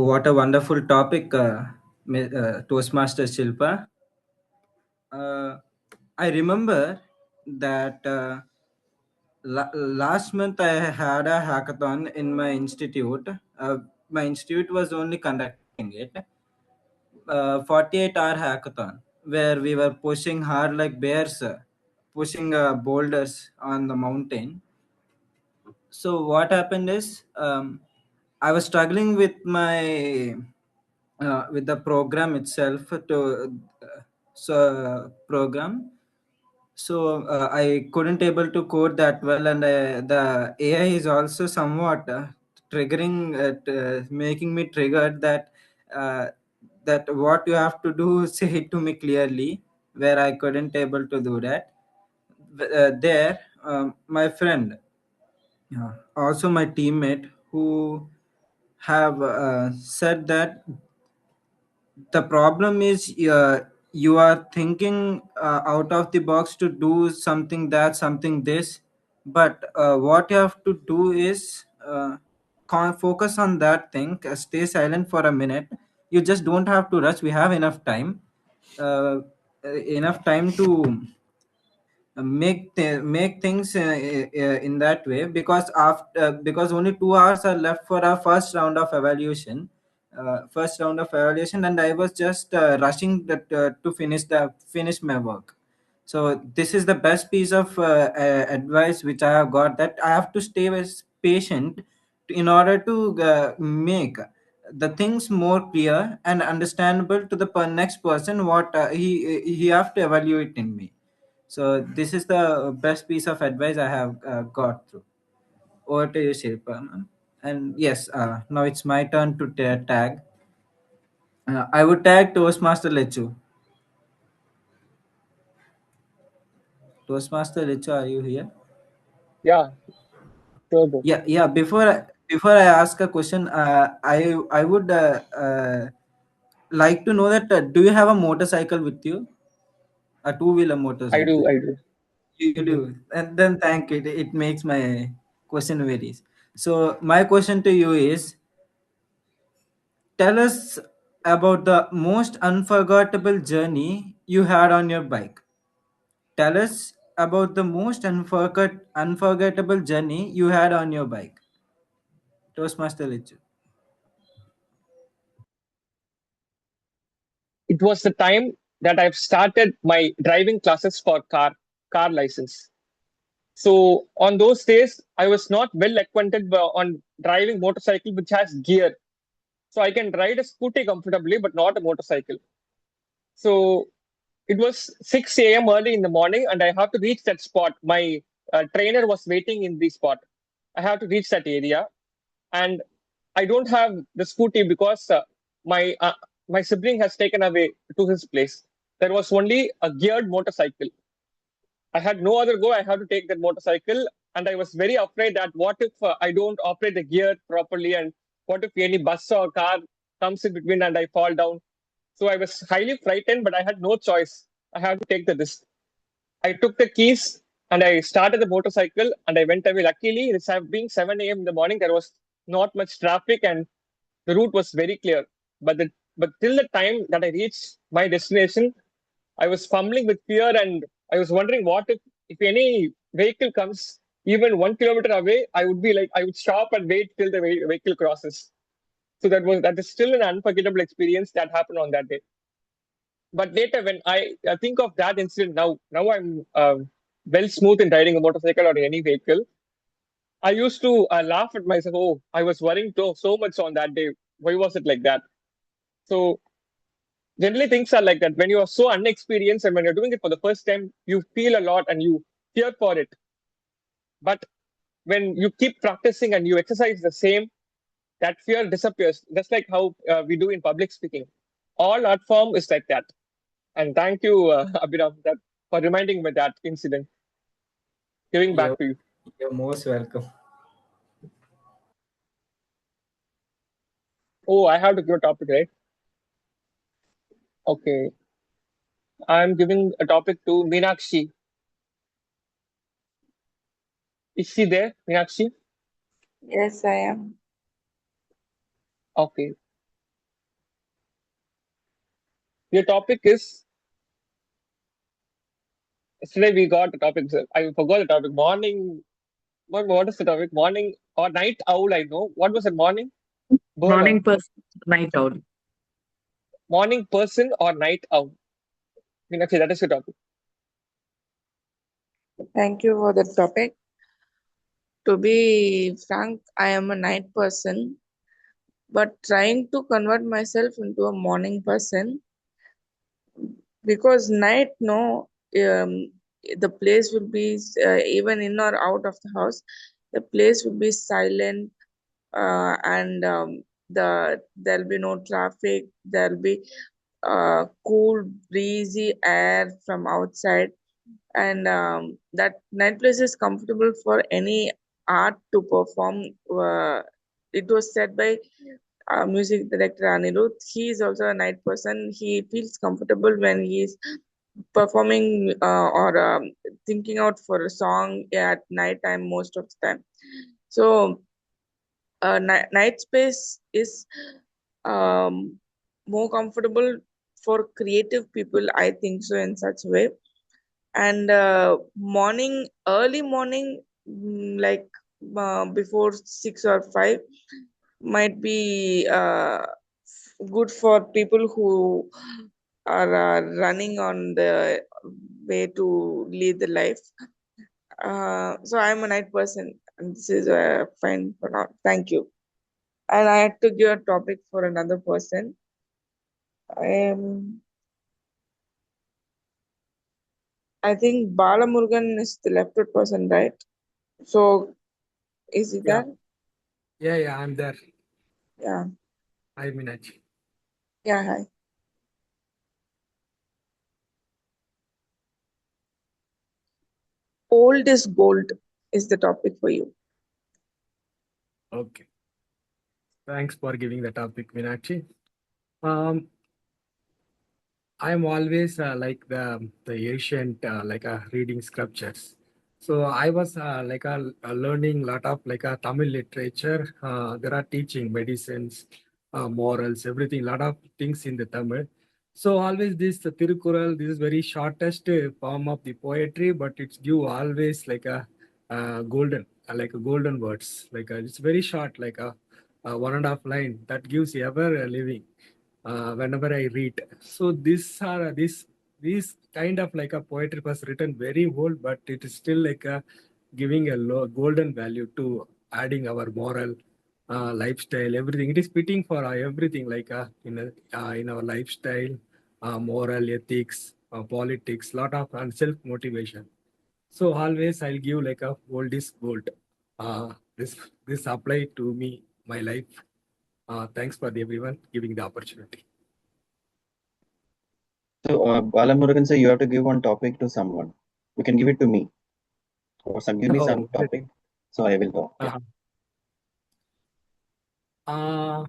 What a wonderful topic, Toastmaster Shilpa. I remember that last month I had a hackathon in my institute. My institute was only conducting it, 48-hour hackathon, where we were pushing hard like bears, pushing boulders on the mountain. So what happened is, I was struggling with my with the program itself to program. So I couldn't able to code that well, and the AI is also somewhat triggering, making me triggered that that what you have to do, say it to me clearly, where I couldn't able to do that. There, my friend, also my teammate, who have said that the problem is, you are thinking out of the box to do something that, something this, but what you have to do is focus on that thing, stay silent for a minute. You just don't have to rush. We have uh, enough time to make things in that way, because after, because only 2 hours are left for our first round of evaluation, and I was just rushing to finish my work. So this is the best piece of advice which I have got, that I have to stay patient in order to make the things more clear and understandable to the next person, what he have to evaluate in me. So this is the best piece of advice I have got through. Over to you, Shilpa, ma'am. And yes, now it's my turn to tag. I would tag Toastmaster Lechu. Toastmaster Lechu, are you here? Yeah, sure, bro. Yeah. Before I ask a question, I would like to know that, do you have a motorcycle with you, a two-wheeler I motorcycle? do, I do. You do, and then thank you. It makes my question varies. So my question to you is, tell us about the most unforgettable journey you had on your bike. Tell us about the most unforgettable journey you had on your bike. Toastmaster Lichu. It was the time that I've started my driving classes for car license. So on those days, I was not well acquainted on driving motorcycle which has gear. So I can ride a scooty comfortably, but not a motorcycle. So it was 6 a.m. early in the morning, and I have to reach that spot. My trainer was waiting in the spot. I have to reach that area, and I don't have the scooty because my my sibling has taken away to his place. There was only a geared motorcycle. I had no other go. I had to take that motorcycle, and I was very afraid that what if I don't operate the gear properly, and what if any bus or car comes in between and I fall down? So I was highly frightened, but I had no choice. I had to take the risk. I took the keys and I started the motorcycle and I went away. Luckily, it's being 7 a.m. in the morning, there was not much traffic and the route was very clear. But till the time that I reached my destination, I was fumbling with fear and I was wondering what if any vehicle comes even 1 kilometer away, I would be like I would stop and wait till the vehicle crosses. So that is still an unforgettable experience that happened on that day. But later, when I think of that incident now I'm well smooth in riding a motorcycle or any vehicle. I used to laugh at myself. Oh, I was worrying so much on that day. Why was it like that? So generally, things are like that. When you are so unexperienced and when you're doing it for the first time, you feel a lot and you fear for it. But when you keep practicing and you exercise the same, that fear disappears. Just like how we do in public speaking. All art form is like that. And thank you, Abhinav, for reminding me that incident. Giving back You're, to you. you're most welcome. Oh, I have to give a topic, right? Okay. I'm giving a topic to Meenakshi. Is she there, Meenakshi? Yes, I am. Okay. Your topic is yesterday we got the topic. I forgot the topic. Morning. What is the topic? Morning or night owl? I know. What was it? Morning bird or Morning person, night owl. morning person or night owl? Meenakshi, that is the topic. Thank you for the topic. To be frank, I am a night person, but trying to convert myself into a morning person because night, no, the place will be even in or out of the house, the place will be silent, and there'll be no traffic. There'll be cool, breezy air from outside, and that night place is comfortable for any art to perform. It was said by music director Anirudh. He is also a night person. He feels comfortable when he is performing or thinking out for a song at night time most of the time. So night space is um, more comfortable for creative people, I think so, in such way. And early morning, like before 6 or 5, might be good for people who are running on the way to lead the life. So I'm a night person, and this is fine for now. Thank you. And I had to give a topic for another person. I think Balamurugan is the left person, right? So is he Yeah. there? Yeah, I'm there. Yeah. Hi, Meenakshi. Yeah, hi. Old is gold is the topic for you. Okay. Thanks for giving the topic, Meenakshi. I'm always like the ancient reading scriptures. So I was learning a lot of Tamil literature. There are teaching medicines, morals, everything, lot of things in the Tamil. So always this Tirukural, this is very shortest form of the poetry, but it's give always golden, golden words. It's very short, like a 1.5 line that gives ever living whenever I read. So these kind of like a poetry was written very old, but it is still like a giving a golden value to adding our moral lifestyle, everything. It is fitting for everything in our lifestyle, moral ethics, politics, lot of and self motivation. So always I'll give like a old is gold. This apply to me my life. Thanks for everyone giving the opportunity. So, Balamurugan sir, you have to give one topic to someone. You can give it to me, or give me some topic, so I will talk. Yeah.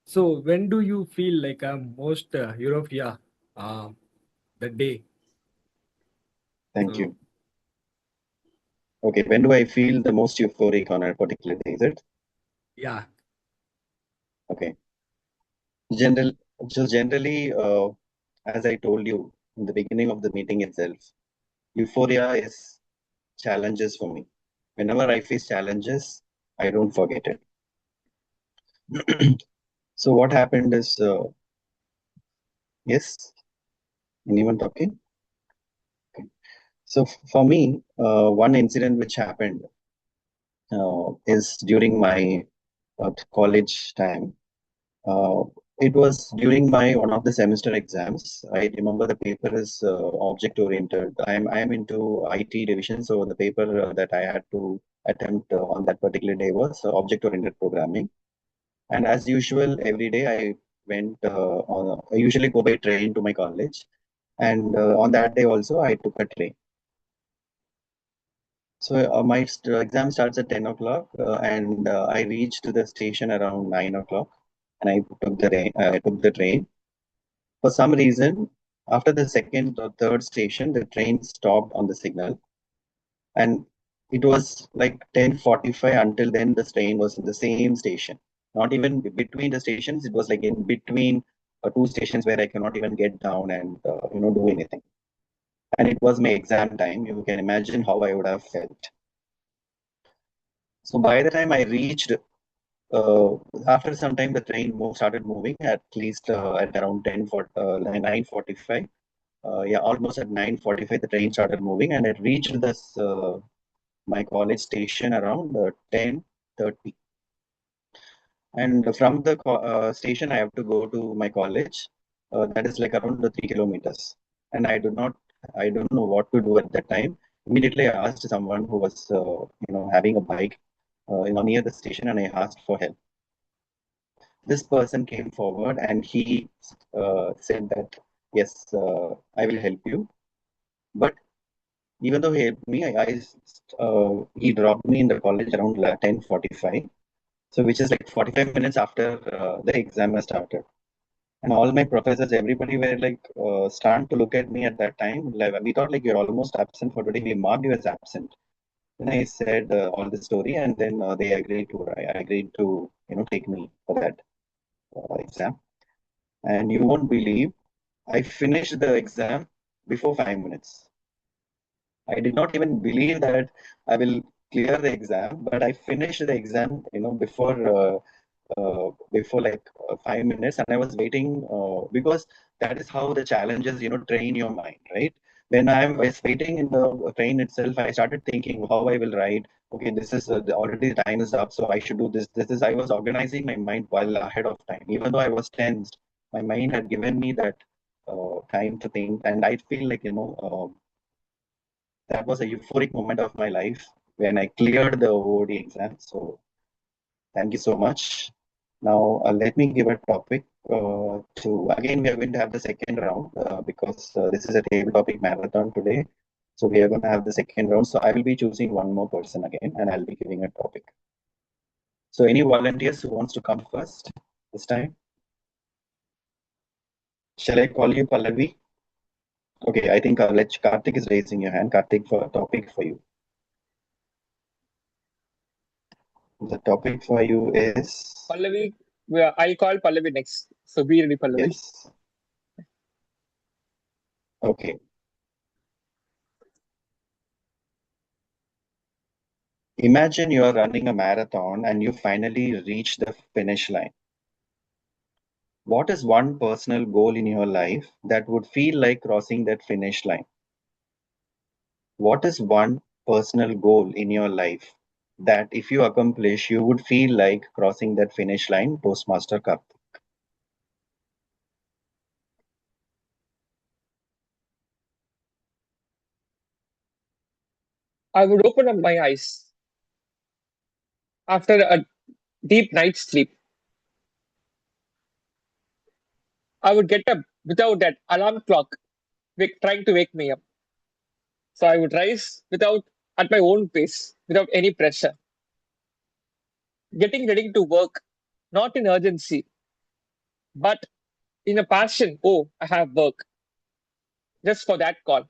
So when do you feel like most Europea the day? Thank you. Okay, when do I feel the most euphoric on a particular day? Is it? Yeah. Okay. Generally, as I told you in the beginning of the meeting itself, euphoria is challenges for me. Whenever I face challenges, I don't forget it. So what happened is, yes, anyone talking? Okay. So for me, one incident which happened is during my college time. It was during my one of the semester exams. I remember the paper is object oriented. I am into IT division, so the paper that I had to attempt on that particular day was object oriented programming. And as usual, every day I usually go by train to my college, and on that day also I took a train. So my exam starts at 10 o'clock, and I reached to the station around 9 o'clock, and I took the train. For some reason, after the second or third station, the train stopped on the signal, and it was like 10:45 until then the train was in the same station. Not even between the stations, it was like in between two stations where I cannot even get down and do anything. And it was my exam time. You can imagine how I would have felt. So by the time I reached After some time, the train started moving at least at around 9:45. Yeah, almost at 9:45, the train started moving, and it reached this my college station around 10:30. And from the station, I have to go to my college. That is like around the 3 kilometers. And I don't know what to do at that time. Immediately, I asked someone who was, having a bike, near the station, and I asked for help. This person came forward and he said that, yes, I will help you. But even though he helped me, he dropped me in the college around 10:45. So which is like 45 minutes after the exam has started. And all my professors, everybody were like stunned to look at me at that time. Like, we thought like you're almost absent for today. We marked you as absent. Then I said all the story, and then they agreed to. I agreed to take me for that exam. And you won't believe, I finished the exam before 5 minutes. I did not even believe that I will clear the exam, but I finished the exam, before like 5 minutes, and I was waiting because that is how the challenges, train your mind, right? When I was waiting in the train itself, I started thinking how I will write. Okay, this is already the time is up, so I should do this. This is I was organizing my mind well ahead of time, even though I was tensed. My mind had given me that time to think, and I feel like that was a euphoric moment of my life when I cleared the OOD exam. So thank you so much. Now let me give a topic to, again, we are going to have the second round because this is a table topic marathon today. So we are going to have the second round. So I will be choosing one more person again and I'll be giving a topic. So any volunteers who wants to come first this time? Shall I call you Pallavi? Okay, I think Karthik is raising your hand. Karthik, for a topic for you. The topic for you is Pallavi, I'll call Pallavi next. So be ready, Pallavi. yes. Okay. Imagine you are running a marathon and you finally reach the finish line. What is one personal goal in your life that would feel like crossing that finish line? What is one personal goal in your life that if you accomplish, you would feel like crossing that finish line, Toastmaster Karthik? I would open up my eyes after a deep night's sleep. I would get up without that alarm clock trying to wake me up. So I would rise at my own pace, without any pressure. Getting ready to work, not in urgency, but in a passion. Oh, I have work. Just for that call.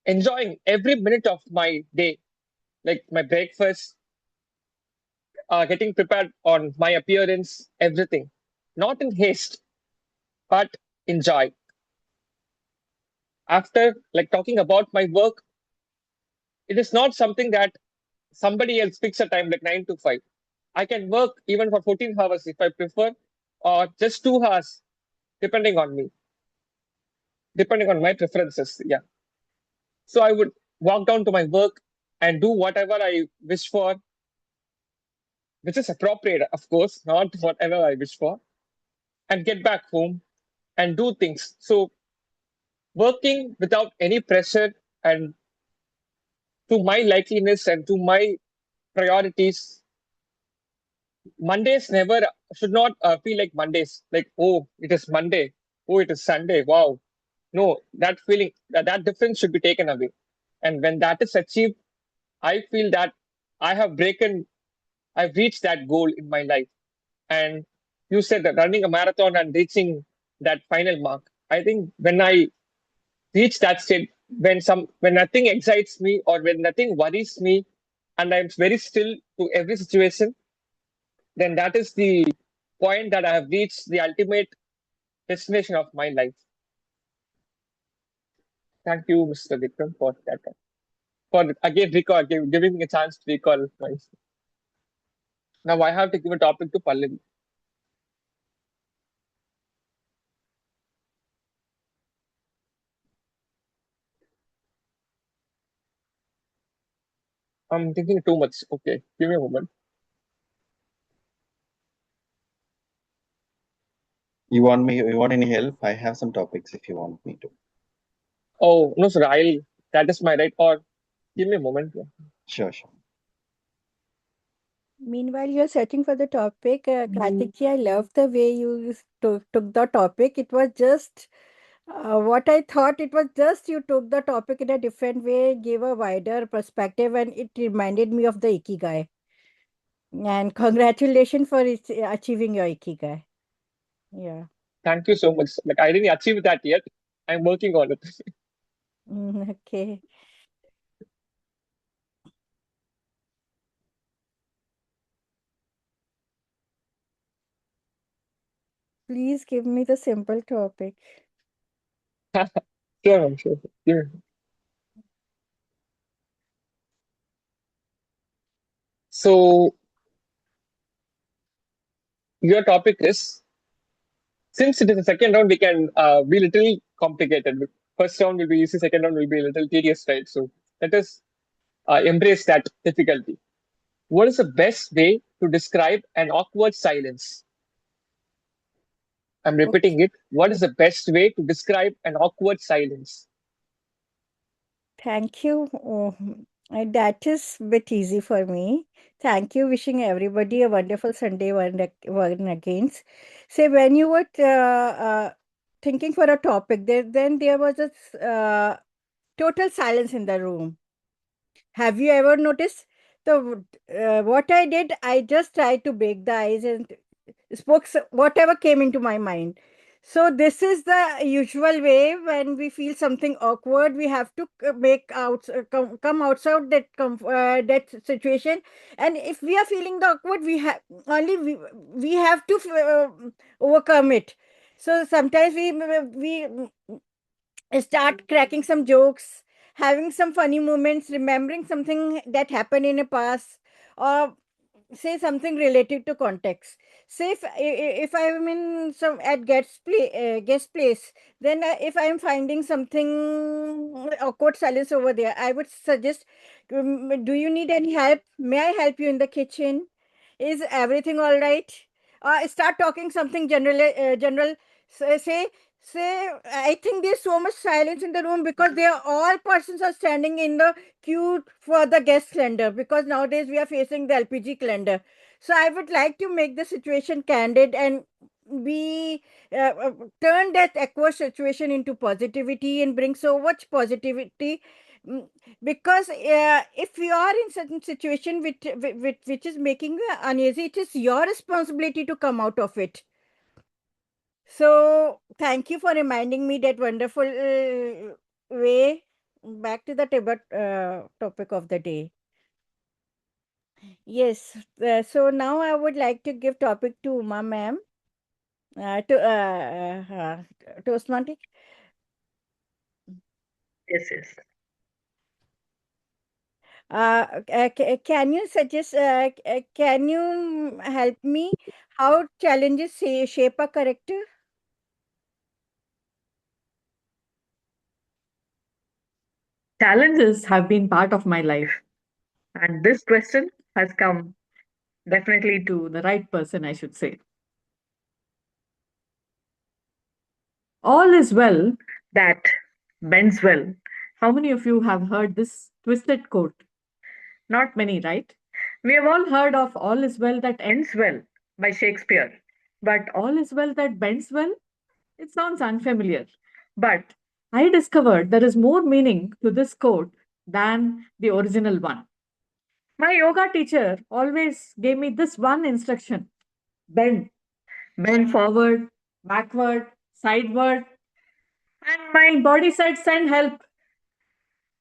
Enjoying every minute of my day, like my breakfast, getting prepared on my appearance, everything. Not in haste, but in joy. After like talking about my work, it is not something that somebody else picks a time like 9 to 5. I can work even for 14 hours if I prefer, or just 2 hours, depending on me, depending on my preferences. Yeah. So I would walk down to my work and do whatever I wish for, which is appropriate, of course, not whatever I wish for, and get back home and do things. So working without any pressure and to my likeliness and to my priorities. Mondays never should not feel like Mondays. Like, oh, it is Monday. Oh, it is Sunday. Wow. No, that feeling, that difference should be taken away. And when that is achieved, I feel that I have I've reached that goal in my life. And you said that running a marathon and reaching that final mark. I think when I reach that state, when nothing excites me or when nothing worries me, and I'm very still to every situation, then that is the point that I have reached the ultimate destination of my life. Thank you, Mr. Vikram, for that. For again giving me a chance to recall myself. Now I have to give a topic to Pallavi. I'm thinking too much. Okay, give me a moment. You want any help? I have some topics if you want me to. Oh, no, sir, that is my right. Or give me a moment. Sure, sure. Meanwhile, you're searching for the topic. Karthik ji, I love the way you took the topic. It was just what I thought. It was just you took the topic in a different way, gave a wider perspective, and it reminded me of the Ikigai. And congratulations for achieving your Ikigai. Yeah. Thank you so much. Like I didn't achieve that yet. I'm working on it. Okay. Please give me the simple topic. Sure, I'm sure. Give me. So your topic is, since it is a second round, we can be little complicated. First round will be easy. Second round will be a little tedious, right? So let us embrace that difficulty. What is the best way to describe an awkward silence? I'm repeating it. What is the best way to describe an awkward silence? Thank you. Oh, that is a bit easy for me. Thank you. Wishing everybody a wonderful Sunday one again. Say, when you were thinking for a topic, then there was a total silence in the room. Have you ever noticed? The what I did, I just tried to break the ice and spoke whatever came into my mind. So this is the usual way when we feel something awkward. We have to make out come outside that situation. And if we are feeling the awkward, we have to overcome it. So sometimes we start cracking some jokes, having some funny moments, remembering something that happened in the past, or say something related to context. Say if I'm in some at guest place, then if I'm finding something awkward silence over there, I would suggest, do you need any help? May I help you in the kitchen? Is everything all right? Start talking something general. Say, I think there's so much silence in the room because they are all persons are standing in the queue for the gas cylinder, because nowadays we are facing the LPG cylinder. So I would like to make the situation candid, and we turn that awkward situation into positivity and bring so much positivity. Because if you are in certain situation which is making you uneasy, it is your responsibility to come out of it. So thank you for reminding me that wonderful way. Back to the topic of the day. Yes. So now I would like to give topic to Uma ma'am. Toastmaster. Yes, yes. Can you suggest? Can you help me? How challenges shape a character? Challenges have been part of my life, and this question has come definitely to the right person, I should say. All is well that bends well. How many of you have heard this twisted quote? Not many, right? We have all heard of all is well that ends well by Shakespeare. But all is well that bends well? It sounds unfamiliar. But I discovered there is more meaning to this quote than the original one. My yoga teacher always gave me this one instruction: bend, bend forward, backward, sideward. And my body said, send help.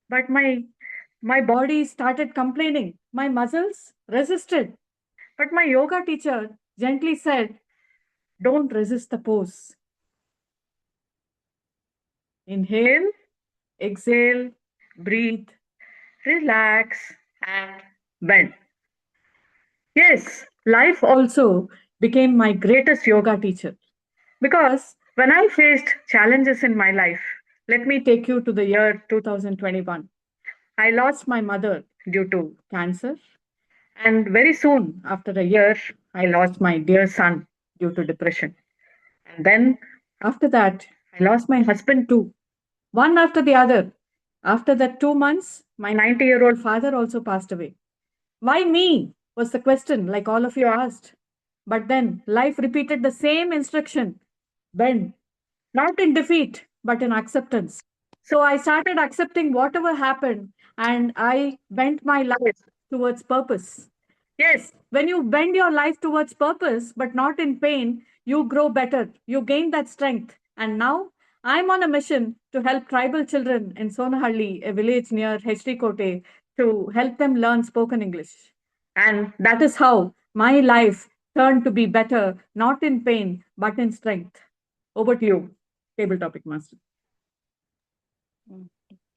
But my body started complaining. My muscles resisted. But my yoga teacher gently said, don't resist the pose. Inhale, exhale, breathe, relax, and bend. Yes, life also became my greatest yoga teacher. Because when I faced challenges in my life, let me take you to the year 2021. I lost my mother due to cancer, and very soon after a year, I lost my dear son due to depression. And then after that, I lost my husband too, one after the other. After that 2 months, my 90-year-old father also passed away. Why me? Was the question, like all of you asked. But then life repeated the same instruction: bend, not in defeat, but in acceptance. So I started accepting whatever happened and I bent my life towards purpose. Yes, when you bend your life towards purpose, but not in pain, you grow better, you gain that strength. And now I'm on a mission to help tribal children in Sonahalli, a village near H.D. Kote, to help them learn spoken English. And that is how my life turned to be better, not in pain, but in strength. Over to you, table topic master.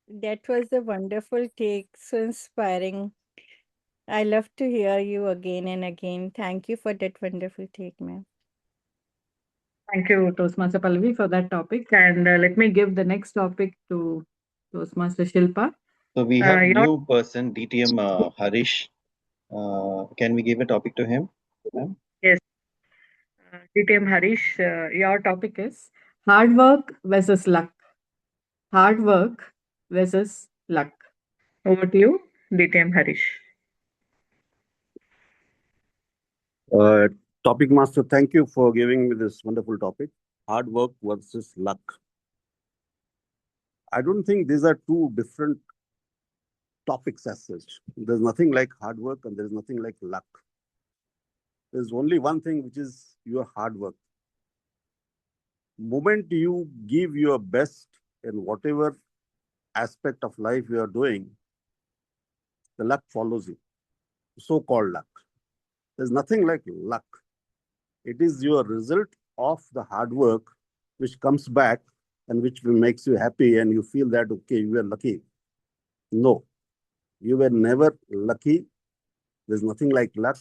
That was a wonderful take, so inspiring. I love to hear you again and again. Thank you for that wonderful take, ma'am. Thank you, Toastmaster Pallavi, for that topic. And let me give the next topic to Toastmaster Shilpa. So we have Your new person, DTM Harish. Can we give a topic to him, ma'am? yes, DTM Harish, your topic is hard work versus luck. Hard work versus luck. Over to you, DTM Harish. Uh, Topic master, thank you for giving me this wonderful topic, hard work versus luck. I don't think these are two different topics as such. There's nothing like hard work and there's nothing like luck. There's only one thing, which is your hard work. Moment you give your best in whatever aspect of life you are doing, the luck follows you, so-called luck. There's nothing like luck. It is your result of the hard work which comes back and which makes you happy and you feel that, okay, you were lucky. No, you were never lucky. There's nothing like luck.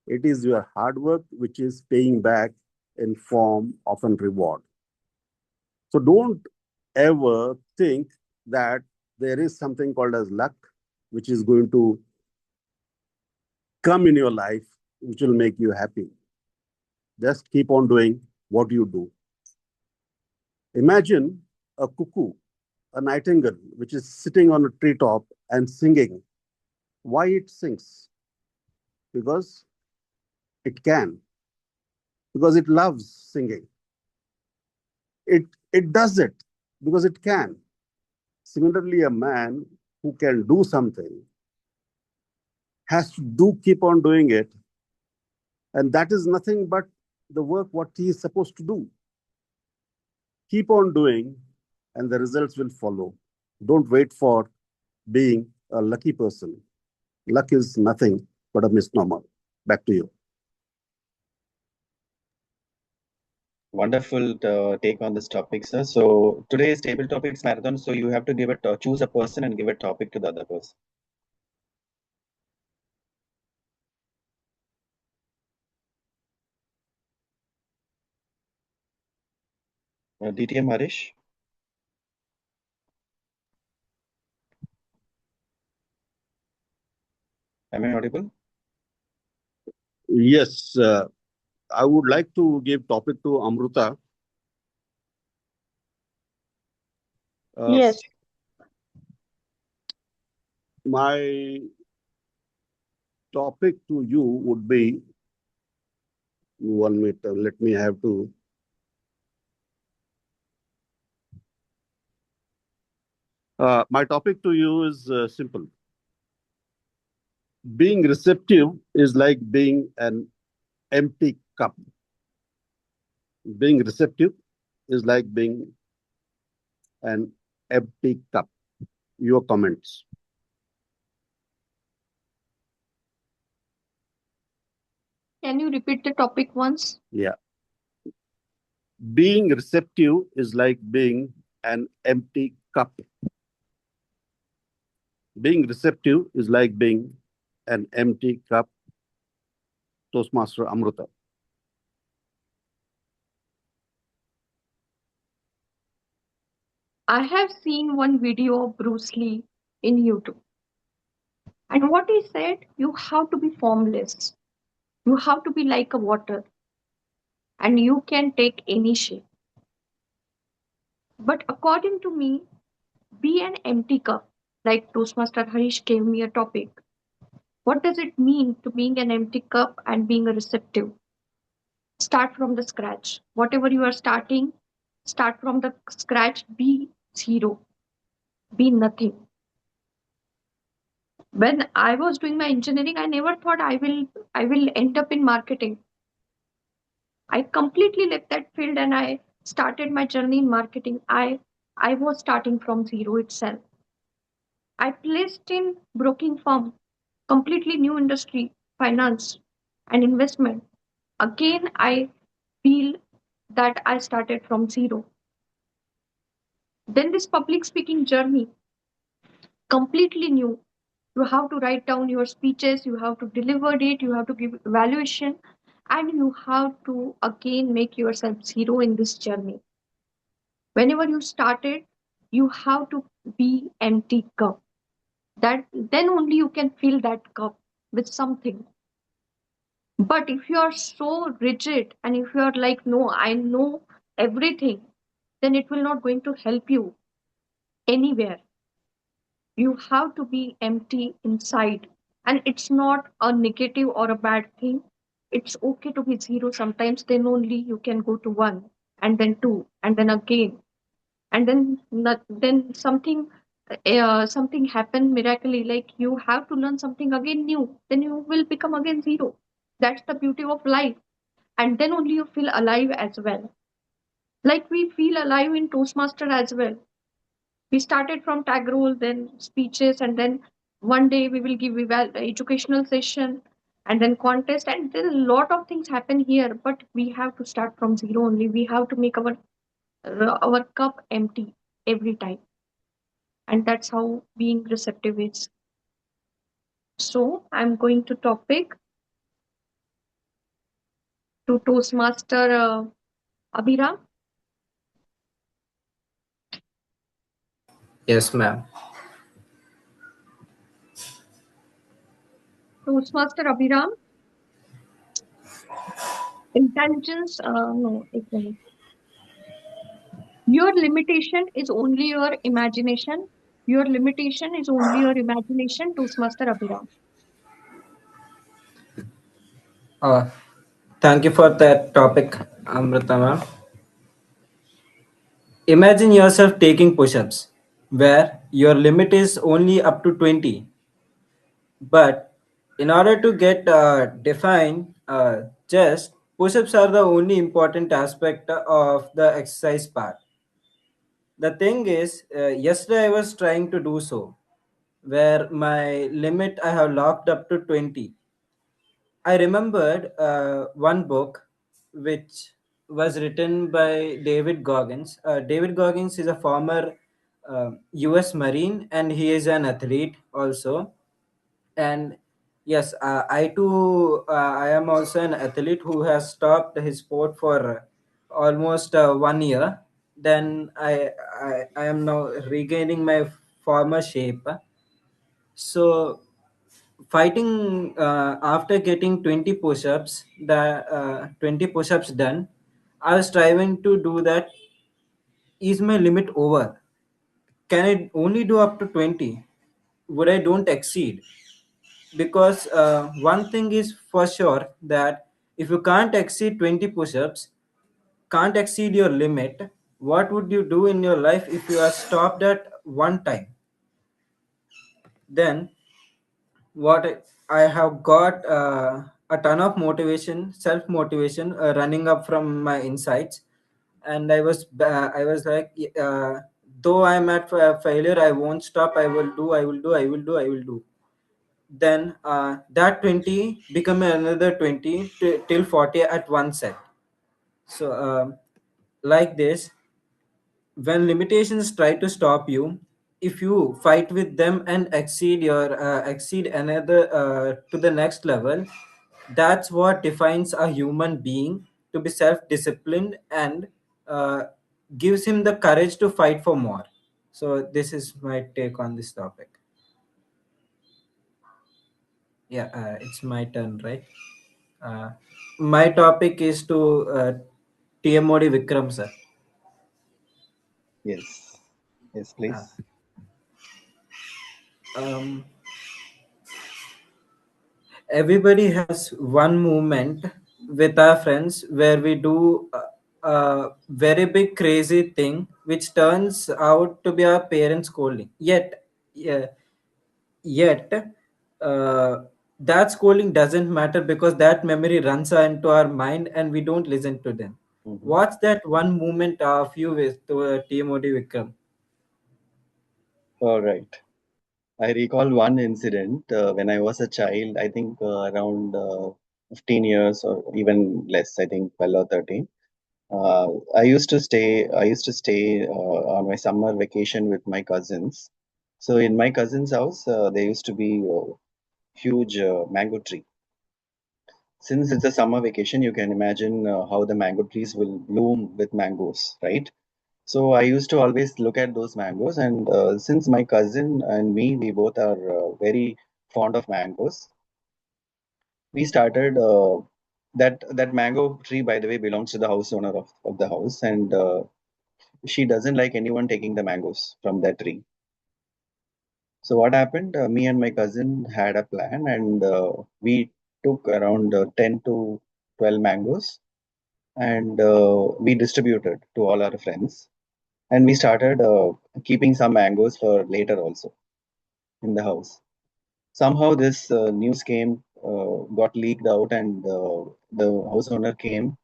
It is your hard work which is paying back in form of a reward. So don't ever think that there is something called as luck, which is going to come in your life, which will make you happy. Just keep on doing what you do. Imagine a cuckoo, a nightingale, which is sitting on a treetop and singing. Why it sings? Because it can, because it loves singing. It does it because it can. Similarly, a man who can do something has to keep on doing it. And that is nothing but the work what he is supposed to do. Keep on doing and the results will follow. Don't wait for being a lucky person. Luck is nothing but a misnomer. Back to you. Wonderful take on this topic, sir. So today's table topics marathon. So you have to give it, choose a person and give a topic to the other person. DTM Harish. Am I audible? Yes, I would like to give topic to Amrutha. Yes. My topic to you would be 1 minute. Let me have to. My topic to you is simple. Being receptive is like being an empty cup. Being receptive is like being an empty cup. Your comments. Can you repeat the topic once? Yeah. Being receptive is like being an empty cup. Being receptive is like being an empty cup. Toastmaster Amrutha. I have seen one video of Bruce Lee in YouTube. And what he said, you have to be formless. You have to be like a water. And you can take any shape. But according to me, be an empty cup. Like Toastmaster Harish gave me a topic. What does it mean to being an empty cup and being a receptive? Start from the scratch. Whatever you are starting, start from the scratch. Be zero. Be nothing. When I was doing my engineering, I never thought I will end up in marketing. I completely left that field and I started my journey in marketing. I was starting from zero itself. I placed in broking firm, completely new industry, finance and investment. Again, I feel that I started from zero. Then this public speaking journey, completely new. You have to write down your speeches, you have to deliver it, you have to give evaluation, and you have to again make yourself zero in this journey. Whenever you started, you have to be empty cup. That then only you can fill that cup with something. But if you are so rigid and if you are like, no, I know everything, then it will not going to help you anywhere. You have to be empty inside. And it's not a negative or a bad thing. It's okay to be zero sometimes. Then only you can go to one and then two and then again. And then then something happened miraculously, like you have to learn something again new, then you will become again zero. That's the beauty of life. And then only you feel alive as well. Like we feel alive in Toastmaster as well. We started from tag role, then speeches, and then one day we will give educational session and then contest, and then a lot of things happen here. But we have to start from zero only. We have to make our cup empty every time, and that's how being receptive is. So I'm going to topic to Toastmaster Abhiram. Yes, ma'am. Toastmaster Abhiram, intelligence. No, एक minute. Your limitation is only your imagination. Your limitation is only your imagination, Toastmaster Abhiram. Thank you for that topic, Amrutha ma'am. Imagine yourself taking push-ups where your limit is only up to 20. But in order to get defined, just push-ups are the only important aspect of the exercise part. The thing is, yesterday I was trying to do so, where my limit I have locked up to 20. I remembered one book which was written by David Goggins. David Goggins is a former US Marine and he is an athlete also. And yes, I too, I am also an athlete who has stopped his sport for almost 1 year. Then I am now regaining my former shape. So fighting after getting 20 push-ups, the 20 push-ups done, I was striving to do that. Is my limit over? Can I only do up to 20? Would I don't exceed? Because one thing is for sure that if you can't exceed 20 push-ups, can't exceed your limit, what would you do in your life if you are stopped at one time? Then what I have got a ton of motivation, self motivation running up from my insides, and I was like, though I'm at failure, I won't stop. I will do. I will do. I will do. I will do. Then that 20 become another 20 till 40 at one set. So like this, when limitations try to stop you, if you fight with them and exceed another to the next level, That's what defines a human being to be self-disciplined and gives him the courage to fight for more. So this is my take on this topic. Yeah, it's my turn, right? Uh, my topic is to TMOD Vikram, sir. Yes. Yes, please. Um, everybody has one moment with our friends where we do a very big crazy thing which turns out to be our parents scolding. Yet uh, that scolding doesn't matter because that memory runs into our mind and we don't listen to them. What's that one moment of you with TMOD Vikram? All right. I recall one incident when I was a child, I think around 15 years or even less, I think 12 or 13. I used to stay on my summer vacation with my cousins. So in my cousin's house, there used to be a huge mango tree. Since it's a summer vacation, you can imagine how the mango trees will bloom with mangoes, right? So I used to always look at those mangoes, and since my cousin and me, we both are very fond of mangoes, we started that mango tree, by the way, belongs to the house owner of the house, and she doesn't like anyone taking the mangoes from that tree. So what happened? Me and my cousin had a plan, and we took around 10 to 12 mangoes, and we distributed to all our friends. And we started keeping some mangoes for later also in the house. Somehow this news got leaked out, and the house owner came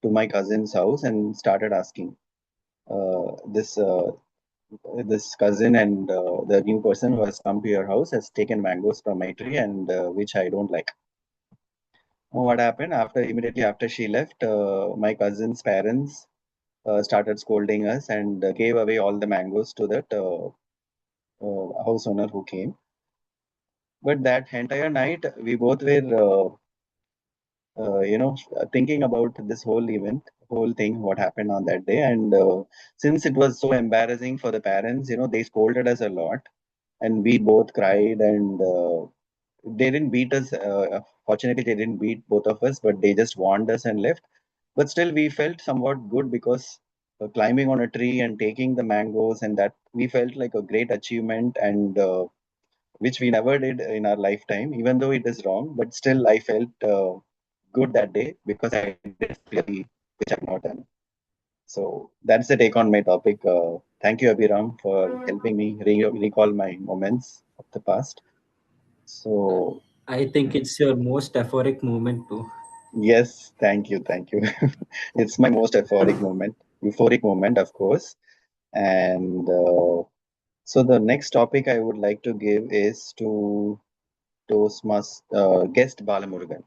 to my cousin's house and started asking this this cousin and the new person who has come to your house has taken mangoes from my tree, and which I don't like. What happened after? Immediately after she left, my cousin's parents started scolding us and gave away all the mangoes to that house owner who came. But that entire night, we both were, thinking about this whole event, whole thing, what happened on that day. And since it was so embarrassing for the parents, they scolded us a lot, and we both cried. And they didn't beat us. Fortunately, they didn't beat both of us, but they just warned us and left. But still, we felt somewhat good because climbing on a tree and taking the mangoes, and that we felt like a great achievement, and which we never did in our lifetime, even though it is wrong. But still, I felt good that day because I did something which I've not done. So that's the take on my topic. Thank you, Abhiram, for helping me recall my moments of the past. So I think it's your most euphoric moment too. yes, thank you, thank you. It's my most euphoric moment, of course. And so the next topic I would like to give is to Toastmaster guest Balamurugan.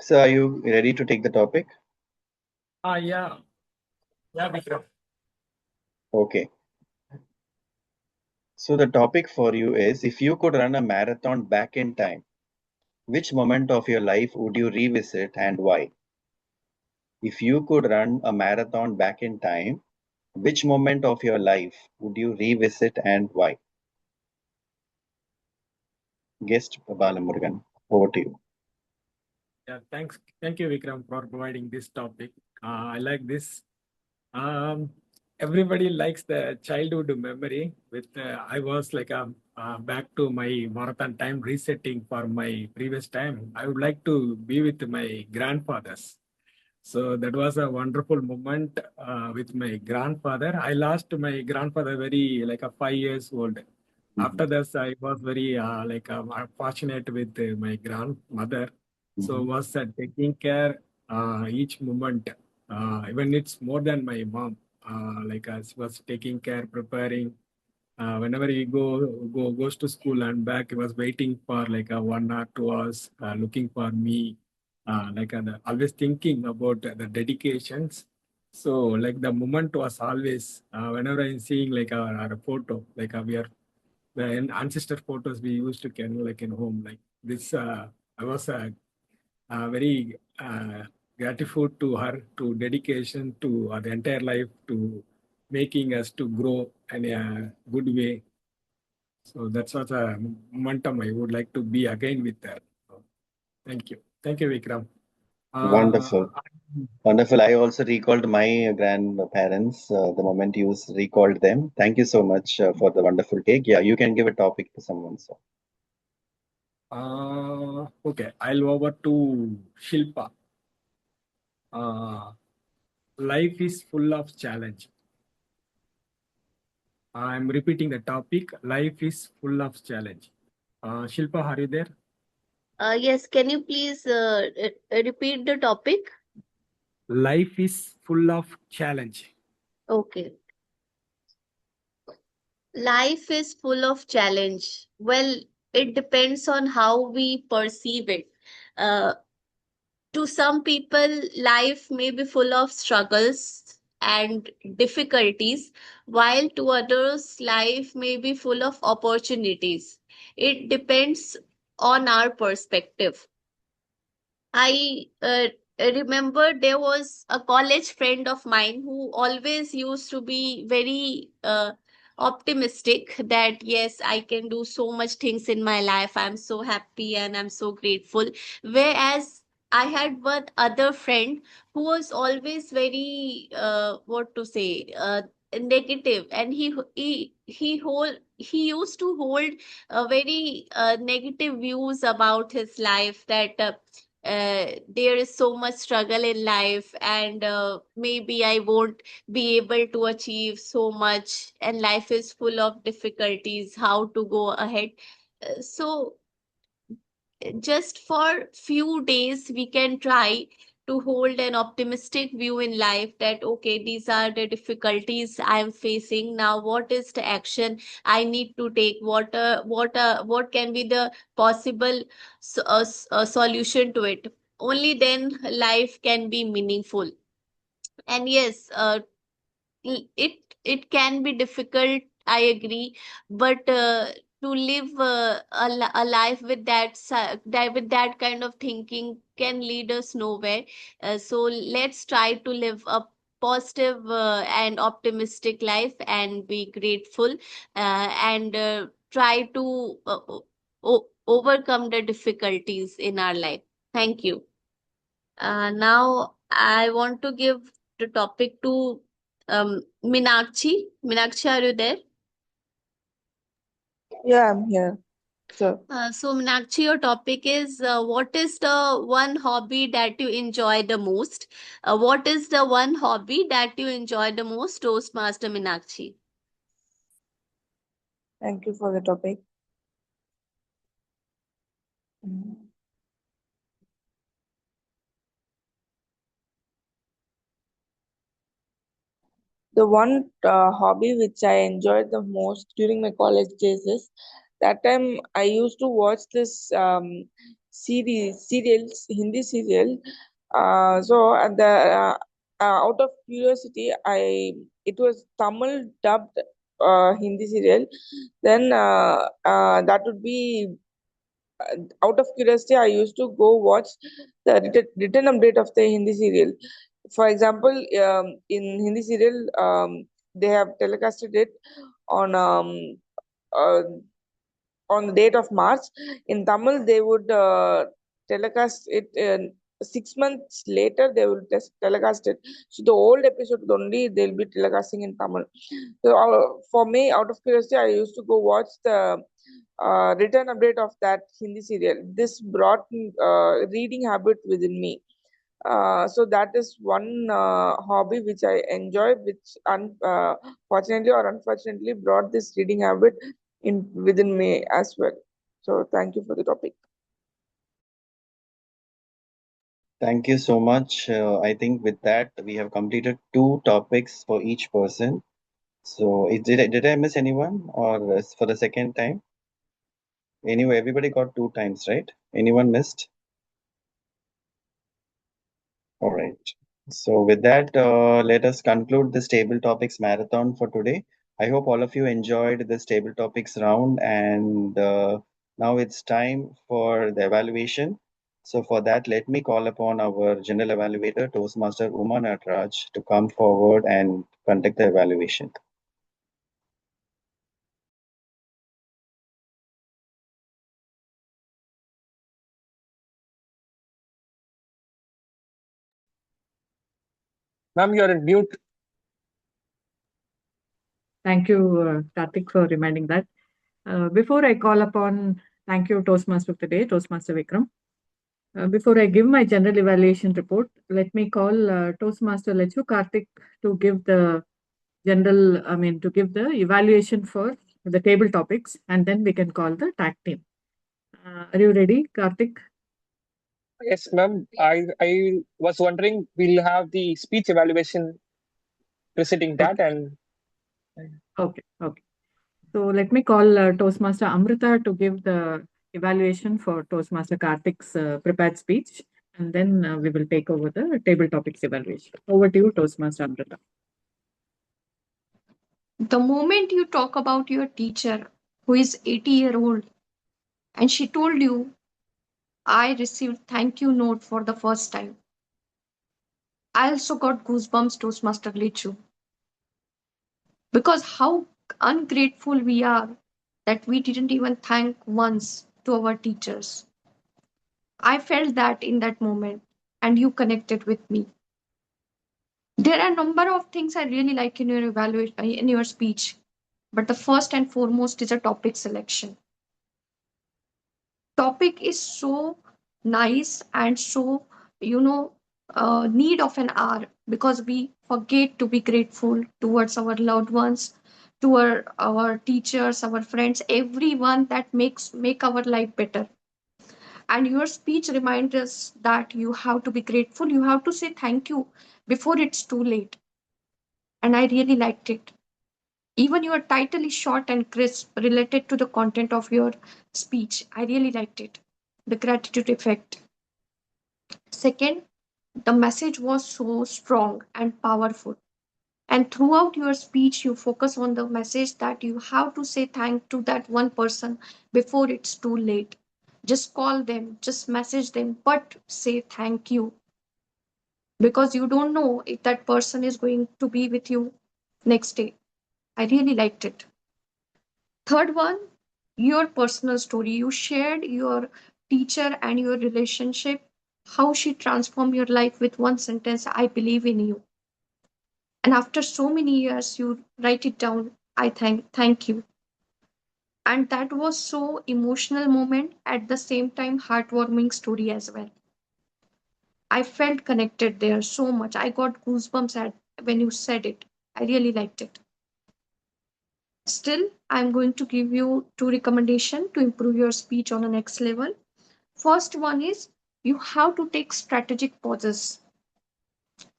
So are you ready to take the topic? Yeah. Yeah, Vikram. Okay. So the topic for you is, if you could run a marathon back in time, which moment of your life would you revisit and why? If you could run a marathon back in time, which moment of your life would you revisit and why? Guest Balamurugan, over to you. Yeah, thanks. Thank you, Vikram, for providing this topic. I like this. Um, everybody likes the childhood memory. With I was like back to my marathon time, resetting for my previous time. I would like to be with my grandfathers. So that was a wonderful moment with my grandfather. I lost my grandfather very like a 5 years old. After this, I was very fortunate with my grandmother. So was taking care each moment. Even it's more than my mom. She was taking care, preparing. Whenever he goes to school and back, he was waiting for like a 1 or 2 hours, looking for me, always thinking about the dedications. So like the moment was always whenever I'm seeing like our photo, we are the ancestor photos we used to carry like in home. Like this, I was very grateful to her, to dedication to the entire life, to making us to grow in a good way. So that's what a momentum I would like to be again with her. So, thank you. Thank you, Vikram. Wonderful. Wonderful. I also recalled my grandparents the moment you recalled them. Thank you so much for the wonderful take. Yeah, you can give a topic to someone. So. Okay, I'll over to Shilpa. Life is full of challenge. I'm repeating the topic. Life is full of challenge. Shilpa, are you there? Yes, can you please repeat the topic? Life is full of challenge. Okay. Life is full of challenge. Well, it depends on how we perceive it. Uh, to some people, life may be full of struggles and difficulties, while to others, life may be full of opportunities. It depends on our perspective. I remember there was a college friend of mine who always used to be very optimistic that yes, I can do so much things in my life. I'm so happy and I'm so grateful. Whereas I had one other friend who was always very what to say negative, and he used to hold very negative views about his life that there is so much struggle in life, and maybe I won't be able to achieve so much, and life is full of difficulties, how to go ahead. So just for few days we can try to hold an optimistic view in life that okay, these are the difficulties I am facing. Now what is the action I need to take? What can be the possible solution to it? Only then life can be meaningful. And yes, it can be difficult, I agree, but to live a life with with that kind of thinking can lead us nowhere. So let's try to live a positive and optimistic life and be grateful, and try to overcome the difficulties in our life. Thank you. Now I want to give the topic to Minakshi. Minakshi, are you there? Yeah, I'm here. So, So Minakshi, your topic is what is the one hobby that you enjoy the most? What is the one hobby that you enjoy the most, Toastmaster Minakshi? thank you for the topic. Mm. The one hobby which I enjoyed the most during my college days is that time I used to watch this serials, Hindi serial. So at the out of curiosity, it was Tamil dubbed Hindi serial. Then that would be out of curiosity, I used to go watch the written update of the Hindi serial. For example, in Hindi serial, they have telecasted it on uh, on the date of March. In Tamil, they would telecast it 6 months later. They will telecast it. So the old episode only they'll be telecasting in Tamil. So for me, out of curiosity, I used to go watch the return update of that Hindi serial. This brought reading habit within me. So that is one hobby which I enjoy, which fortunately or unfortunately brought this reading habit in within me as well. So thank you for the topic. Thank you so much. I think with that, we have completed two topics for each person. So, did I miss anyone or for the second time? Anyway, everybody got two times, right? Anyone missed? All right. So, with that, let us conclude this table topics marathon for today. I hope all of you enjoyed this table topics round, and now it's time for the evaluation. So for that, let me call upon our general evaluator, Toastmaster Uma Natraj, to come forward and conduct the evaluation. Ma'am, you're in mute. Thank you, Karthik, for reminding that. Before I call upon, thank you, Toastmaster of the Day, Toastmaster Vikram. Before I give my general evaluation report, let me call Toastmaster Lechu Karthik to give the to give the evaluation for the table topics, and then we can call the tag team. Are you ready, Karthik? Yes, ma'am. I was wondering, we'll have the speech evaluation preceding that, and Okay. So let me call Toastmaster Amrutha to give the evaluation for Toastmaster Karthik's prepared speech, and then we will take over the table topics evaluation. Over to you, Toastmaster Amrutha. The moment you talk about your teacher who is 80-year-old and she told you, I received thank you note for the first time. I also got goosebumps, Toastmaster Lechu. Because how ungrateful we are that we didn't even thank once to our teachers. I felt that in that moment, and you connected with me. There are a number of things I really like in your evaluation, in your speech, but the first and foremost is a topic selection. Topic is so nice and so need of an hour, because we forget to be grateful towards our loved ones, to our teachers, our friends, everyone that make our life better. And your speech reminds us that you have to be grateful, you have to say thank you before it's too late. And I really liked it. Even your title is short and crisp, related to the content of your speech. I really liked it. The gratitude effect. Second, the message was so strong and powerful. And throughout your speech, you focus on the message that you have to say thank to that one person before it's too late. Just call them, just message them, but say thank you. Because you don't know if that person is going to be with you next day. I really liked it. Third one, your personal story. You shared your teacher and your relationship, how she transformed your life with one sentence, I believe in you. And after so many years, you write it down, I thank you. And that was so emotional moment, at the same time heartwarming story as well. I felt connected there so much. I got goosebumps when you said it. I really liked it. Still, I'm going to give you two recommendations to improve your speech on the next level. First one is, you have to take strategic pauses.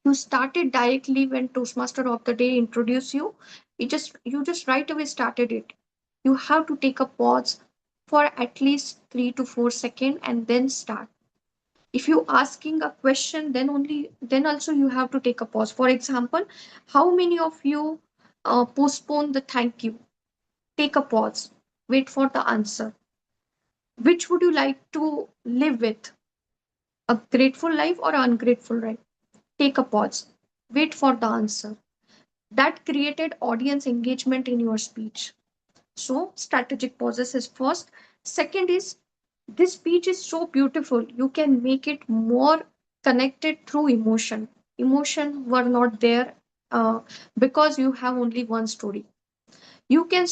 You started directly when Toastmaster of the Day introduced you. You just right away started it. You have to take a pause for at least 3 to 4 seconds and then start. If you asking a question, then also you have to take a pause. For example, how many of you postpone the thank you? Take a pause. Wait for the answer. Which would you like to live with? A grateful life or an ungrateful life? Take a pause. Wait for the answer. That created audience engagement in your speech. So, strategic pauses is first. Second is, this speech is so beautiful. You can make it more connected through emotion. Emotion were not there because you have only one story. You can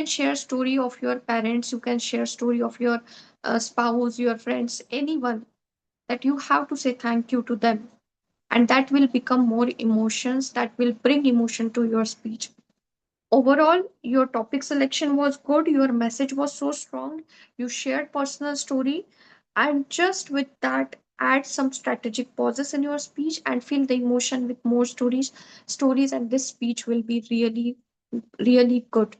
share story of your parents, you can share story of your spouse, your friends, anyone, that you have to say thank you to them, and that will become more emotions, that will bring emotion to your speech. Overall, your topic selection was good, your message was so strong, you shared personal story, and just with that, add some strategic pauses in your speech and fill the emotion with more stories, and this speech will be really, really good.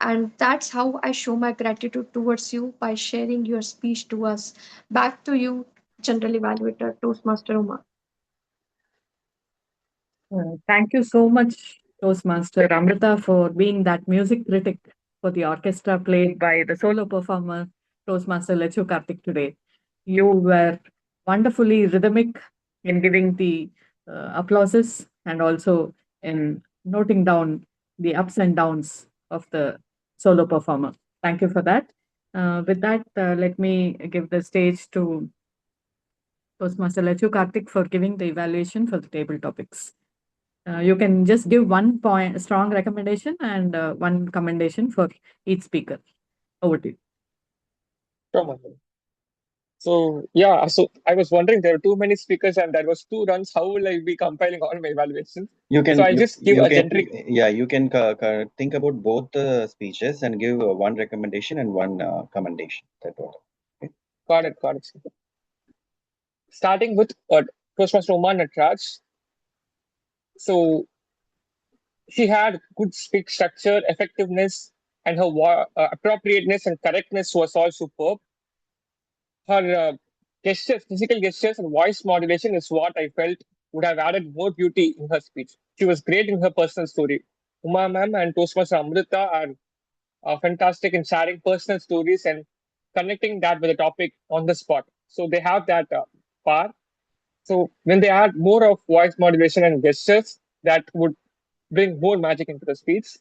And that's how I show my gratitude towards you, by sharing your speech to us. Back to you, General Evaluator, Toastmaster Uma. Thank you so much, Toastmaster Amrutha for being that music critic for the orchestra played by the solo performer Toastmaster Karthik today. You were wonderfully rhythmic in giving the applauses and also in noting down the ups and downs of the solo performer. Thank you for that. With that, let me give the stage to Toastmaster Karthik for giving the evaluation for the table topics. You can just give one point, strong recommendation and one commendation for each speaker. Over to you. Sure, Madam. So yeah, so I was wondering there are too many speakers and there was 2 runs. How will I be compiling all my evaluations? You So can I'll just give a generic. you can think about both the speeches and give one recommendation and one commendation. That all. Okay. Got it. Starting with Toastmaster Natraj. So she had good speech structure, effectiveness, and her appropriateness and correctness was all superb. Her gestures, physical gestures, and voice modulation is what I felt would have added more beauty in her speech. She was great in her personal story. Uma ma'am and Toastmaster Amrutha are fantastic in sharing personal stories and connecting that with the topic on the spot. So they have that power. So when they add more of voice modulation and gestures, that would bring more magic into the speech.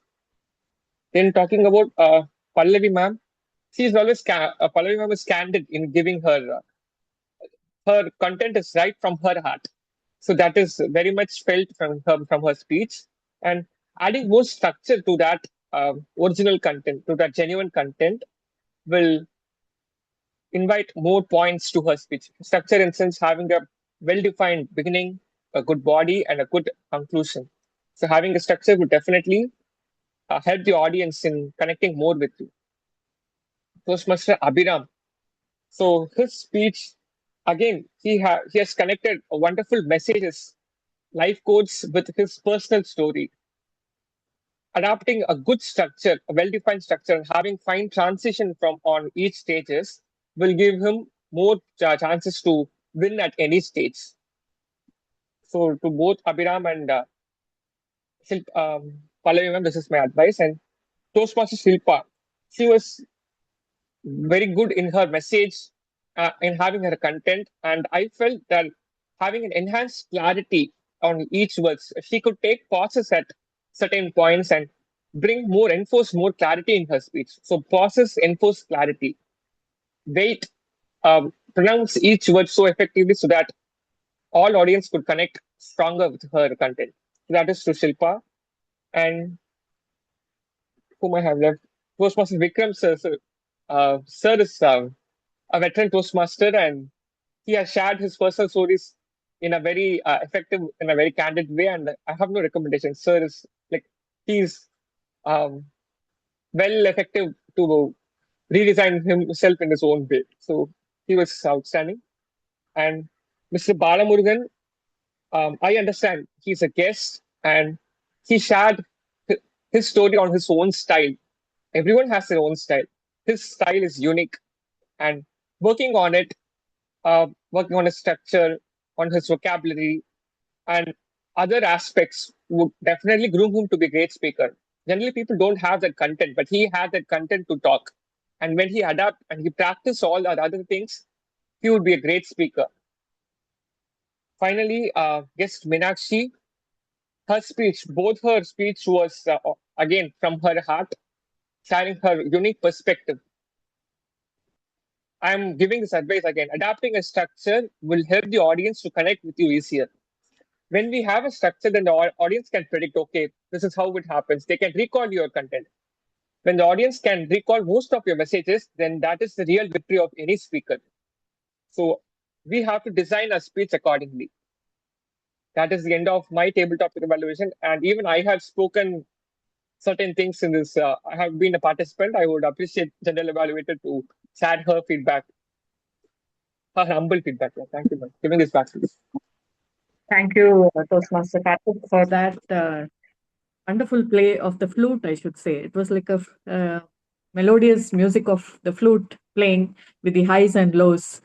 Then talking about Pallavi ma'am, she's always Pallavi ma'am is candid in giving her content is right from her heart. So that is very much felt from her speech, and adding more structure to that original content, to that genuine content, will invite more points to her speech. Structure, in sense, having a well-defined beginning, a good body, and a good conclusion. So having a structure would definitely help the audience in connecting more with you. Toastmaster Abhiram. So his speech, again, he has connected wonderful messages, life quotes with his personal story. Adapting a good structure, a well-defined structure, and having fine transition from on each stages will give him more chances to win at any stage. So to both Abhiram and Pallavi ma'am, this is my advice. And Toastmaster Shilpa, she was very good in her message, in having her content, and I felt that having an enhanced clarity on each words, she could take pauses at certain points and enforce more clarity in her speech. So pauses enforce clarity. Wait, pronounce each word so effectively so that all audience could connect stronger with her content. That is to Shilpa. And whom I have left? Toastmaster Vikram sir. Sir is a veteran Toastmaster, and he has shared his personal stories in a very effective, in a very candid way. And I have no recommendation. Sir is like he's um, well effective to redesign himself in his own way. So he was outstanding. And Mr. Balamurugan, I understand he's a guest and he shared his story on his own style. Everyone has their own style. His style is unique, and working on it, working on his structure, on his vocabulary, and other aspects would definitely groom him to be a great speaker. Generally, people don't have that content, but he had that content to talk. And when he adapt and he practiced all the other things, he would be a great speaker. Finally, guest Meenakshi, both her speech was again from her heart, sharing her unique perspective. I'm giving this advice again. Adapting a structure will help the audience to connect with you easier. When we have a structure, then the audience can predict, okay, this is how it happens. They can recall your content. When the audience can recall most of your messages, then that is the real victory of any speaker. So we have to design our speech accordingly. That is the end of my tabletop evaluation. And even I have spoken certain things in this. I have been a participant. I would appreciate General Evaluator to share her feedback, her humble feedback. Yeah, thank you, man. Giving this back to you. Thank you, Toastmaster Karthik, for that wonderful play of the flute, I should say. It was like a melodious music of the flute playing with the highs and lows.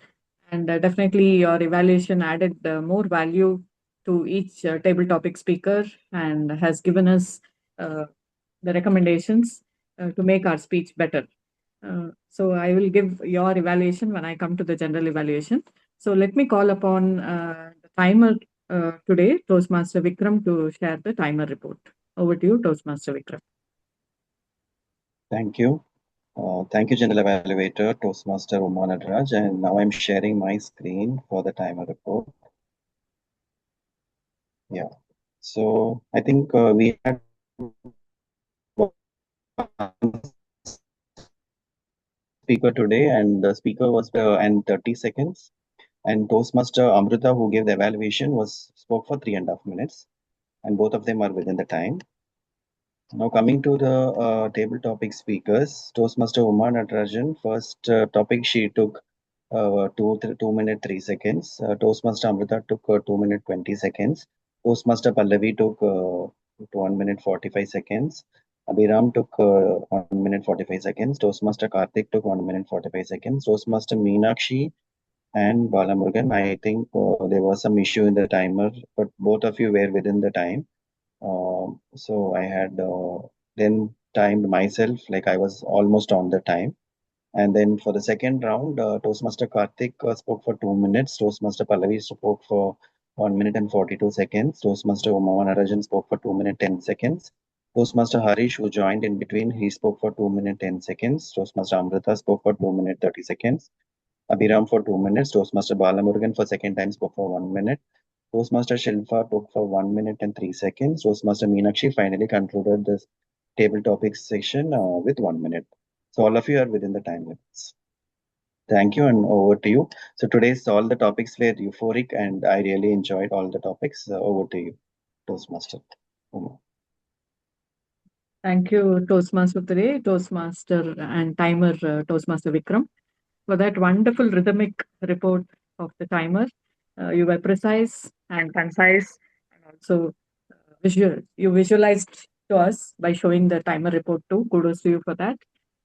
And definitely your evaluation added more value to each table topic speaker and has given us the recommendations to make our speech better. So I will give your evaluation when I come to the general evaluation. So let me call upon the timer today, Toastmaster Vikram, to share the timer report. Over to you, Toastmaster Vikram. Thank you. Thank you, General Evaluator, Toastmaster Natraj, and now I'm sharing my screen for the timer report. Yeah. So I think we had speaker today, and the speaker was and 30 seconds. And Toastmaster Amrutha, who gave the evaluation, was spoke for 3.5 minutes, and both of them are within the time. Now coming to the table topic speakers, Toastmaster Uma Natarajan, first topic she took 2 minute 3 seconds. Toastmaster Amrita took 2 minute 20 seconds. Toastmaster Pallavi took 1 minute 45 seconds. Abhiram took 1 minute 45 seconds. Toastmaster Karthik took 1 minute 45 seconds. Toastmaster Meenakshi and Balamurugan, I think there was some issue in the timer, but both of you were within the time. So I had then timed myself, like I was almost on the time. And then for the second round, Toastmaster Karthik spoke for 2 minutes. Toastmaster Pallavi spoke for 1 minute and 42 seconds. Toastmaster Umanarajan spoke for 2 minute 10 seconds. Toastmaster Harish, who joined in between, he spoke for 2 minute 10 seconds. Toastmaster Amrita spoke for 2 minute 30 seconds. Abhiram for 2 minutes. Toastmaster Balamurugan for second time spoke for 1 minute. Toastmaster Shilpa took for 1 minute and 3 seconds. Toastmaster Meenakshi finally concluded this table topics section with 1 minute. So all of you are within the time limits. Thank you, and over to you. So today's all the topics were euphoric, and I really enjoyed all the topics. Over to you, Toastmaster. Thank you, Toastmaster of the Day, Toastmaster and timer, Toastmaster Vikram, for that wonderful rhythmic report of the timer. You were precise and concise, and also visual. You visualized to us by showing the timer report too. Kudos to you for that.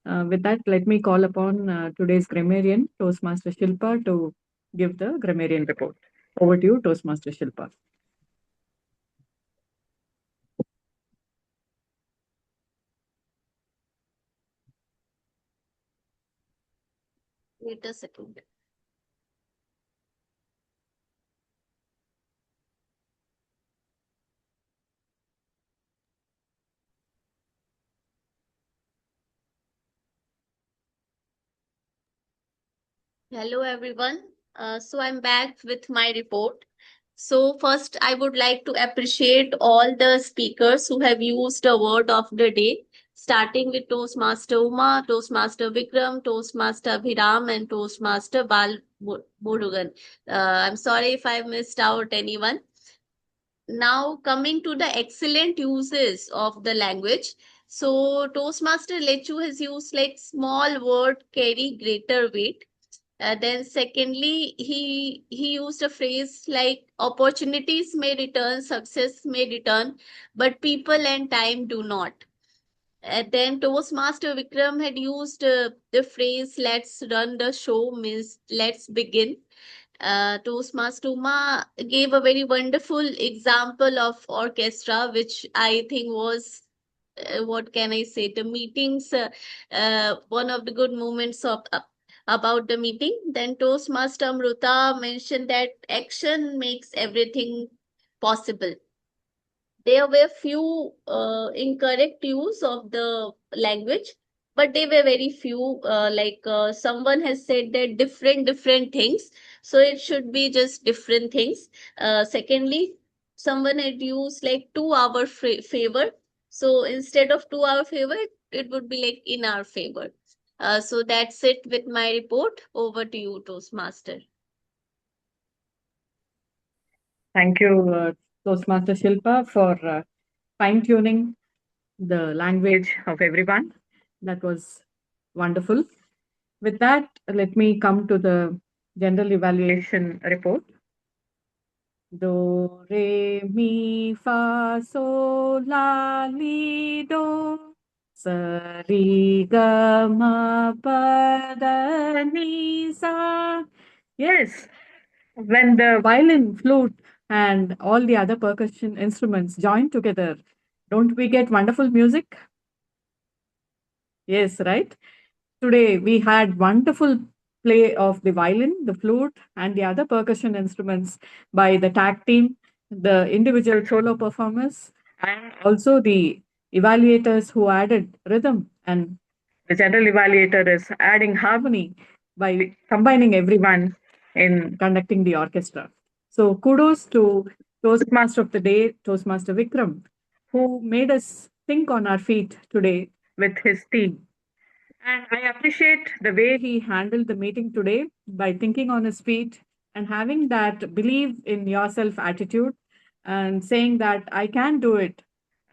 With that, let me call upon today's grammarian, Toastmaster Shilpa, to give the grammarian report. Over to you, Toastmaster Shilpa. Wait a second. Hello, everyone. So I'm back with my report. So first, I would like to appreciate all the speakers who have used the word of the day, starting with Toastmaster Uma, Toastmaster Vikram, Toastmaster Abhiram, and Toastmaster Bal Murugan. I'm sorry if I missed out anyone. Now coming to the excellent uses of the language. So Toastmaster Lechu has used like small word carry greater weight. Then secondly, he used a phrase like opportunities may return, success may return, but people and time do not. Then Toastmaster Vikram had used the phrase let's run the show, means let's begin. Toastmaster Uma gave a very wonderful example of orchestra, which I think was what can I say, the meetings, one of the good moments of about the meeting. Then Toastmaster Amrutha mentioned that action makes everything possible. There were few incorrect use of the language, but they were very few. Someone has said that different things, so it should be just different things. Secondly, someone had used like 2 hour favor, so instead of 2 hour favor, it would be like in our favor. So that's it with my report. Over to you, Toastmaster. Thank you, Toastmaster Shilpa, for fine-tuning the language of everyone. That was wonderful. With that, let me come to the general evaluation report. Do, re, mi, fa, sol, la, li, do. Sa, ri, ga, ma, pa, da, ni, sa. Yes, when the violin, flute, and all the other percussion instruments join together, don't we get wonderful music? Yes, right? Today we had wonderful play of the violin, the flute, and the other percussion instruments by the tag team, the individual solo performers, and also the evaluators who added rhythm. And the general evaluator is adding harmony by combining everyone in conducting the orchestra. So kudos to Toastmaster of the Day, Toastmaster Vikram, who made us think on our feet today with his team. And I appreciate the way he handled the meeting today by thinking on his feet and having that believe in yourself attitude and saying that I can do it.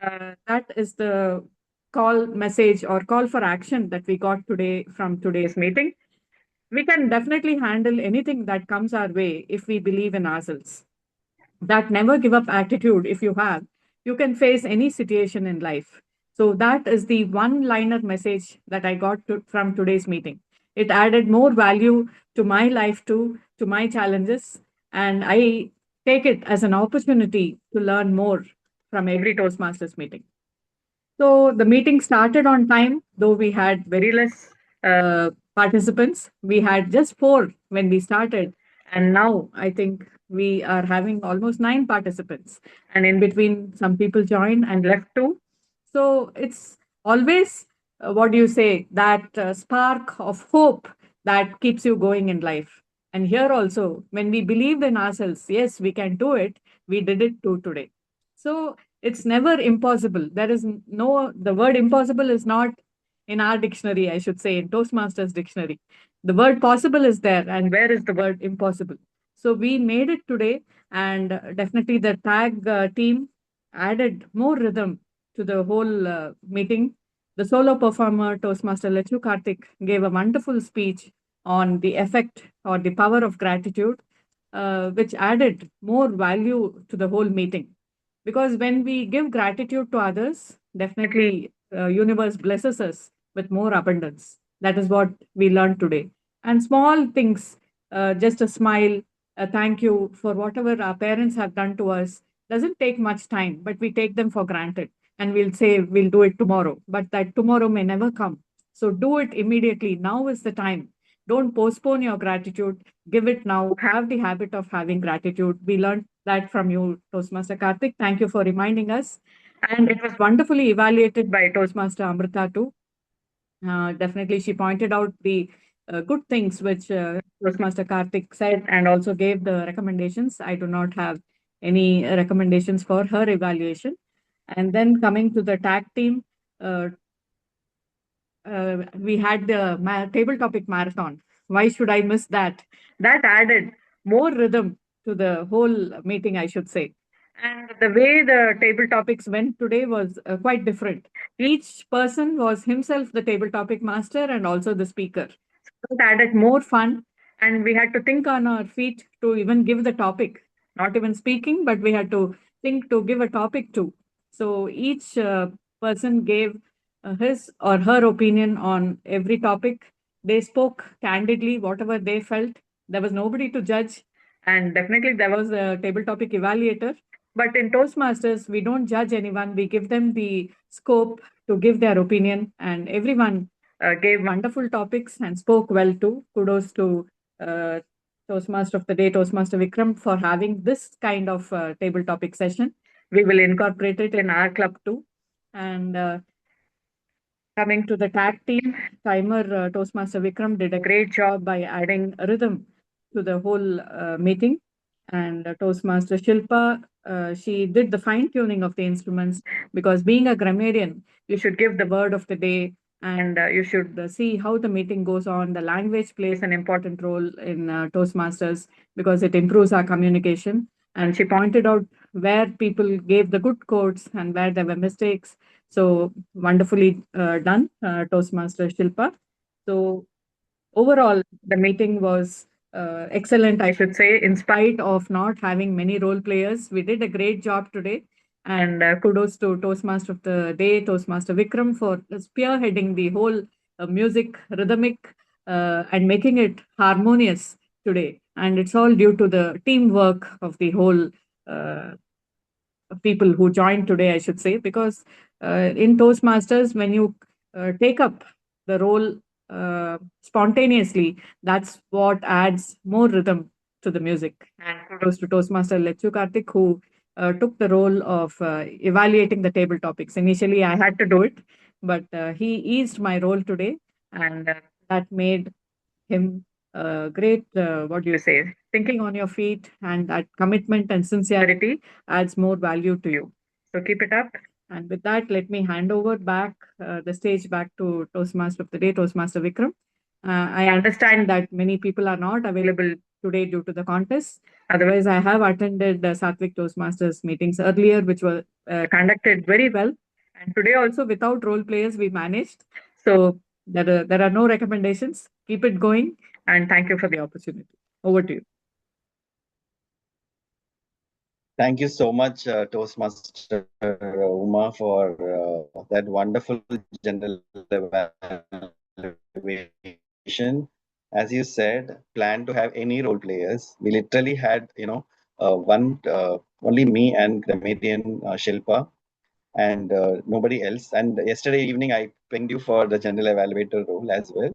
That is the call message or call for action that we got today from today's meeting. We can definitely handle anything that comes our way if we believe in ourselves. That never give up attitude, if you have, you can face any situation in life. So that is the one liner message that I got from today's meeting. It added more value to my life too, to my challenges, and I take it as an opportunity to learn more from every Toastmasters meeting. So the meeting started on time, though we had very less participants. We had just four when we started, and now I think we are having almost nine participants. And in between, some people joined and left too. So it's always what do you say, that spark of hope that keeps you going in life. And here also, when we believed in ourselves, yes, we can do it, we did it too today. So it's never impossible. There is no, the word impossible is not in our dictionary, I should say, in Toastmasters dictionary. The word possible is there, and where is the word impossible? So we made it today, and definitely the tag team added more rhythm to the whole meeting. The solo performer, Toastmaster Lechu Karthik, gave a wonderful speech on the effect or the power of gratitude, which added more value to the whole meeting. Because when we give gratitude to others, definitely universe blesses us with more abundance. That is what we learned today. And small things, just a smile, a thank you for whatever our parents have done to us, doesn't take much time, but we take them for granted. And we'll say we'll do it tomorrow, but that tomorrow may never come. So do it immediately. Now is the time. Don't postpone your gratitude. Give it now. Have the habit of having gratitude. We learned that from you, Toastmaster Karthik. Thank you for reminding us. And it was wonderfully evaluated by Toastmaster Amrutha too. Definitely, she pointed out the good things which Toastmaster Karthik said and also gave the recommendations. I do not have any recommendations for her evaluation. And then coming to the tag team, uh, we had the table topic marathon. Why should I miss that? That added more rhythm to the whole meeting, I should say. And the way the table topics went today was quite different. Each person was himself the table topic master and also the speaker. So it added more fun, and we had to think on our feet to even give the topic. Not even speaking, but we had to think to give a topic to. So each person gave his or her opinion on every topic. They spoke candidly, whatever they felt. There was nobody to judge, and definitely there was a table topic evaluator. But in Toastmasters, we don't judge anyone. We give them the scope to give their opinion, and everyone gave wonderful topics and spoke well too. Kudos to uh, Toastmaster of the Day, Toastmaster Vikram, for having this kind of table topic session. We will incorporate it in our club too. And coming to the tag team, timer Toastmaster Vikram did a great job by adding a rhythm to the whole meeting. And Toastmaster Shilpa, she did the fine tuning of the instruments because being a grammarian, you should give the word of the day and you should see how the meeting goes on. The language plays an important role in Toastmasters because it improves our communication. And she pointed out where people gave the good quotes and where there were mistakes. So wonderfully done, Toastmaster Shilpa. So overall, the meeting was excellent, I should say, in spite of not having many role players. We did a great job today. And kudos to Toastmaster of the Day, Toastmaster Vikram, for spearheading the whole music, rhythmic, and making it harmonious today. And it's all due to the teamwork of the whole people who joined today, I should say, because in Toastmasters, when you take up the role spontaneously, that's what adds more rhythm to the music. And kudos to Toastmaster Lechu Karthik, who took the role of evaluating the table topics. Initially, I had to do it, but he eased my role today, and that made him great, what do you say, thinking on your feet, and that commitment and sincerity adds more value to you. So keep it up. And with that, let me hand over back the stage back to Toastmaster of the day, Toastmaster Vikram. I understand that many people are not available today due to the contest. Otherwise, I have attended the Sattvic Toastmasters meetings earlier, which were conducted very well. And today also, without role players, we managed. So there are no recommendations. Keep it going, and thank you for the opportunity. Over to you. Thank you so much, Toastmaster Uma, for that wonderful general evaluation. As you said, plan to have any role players. We literally had, only me and Gramadian Shilpa, and nobody else. And yesterday evening, I pinged you for the general evaluator role as well.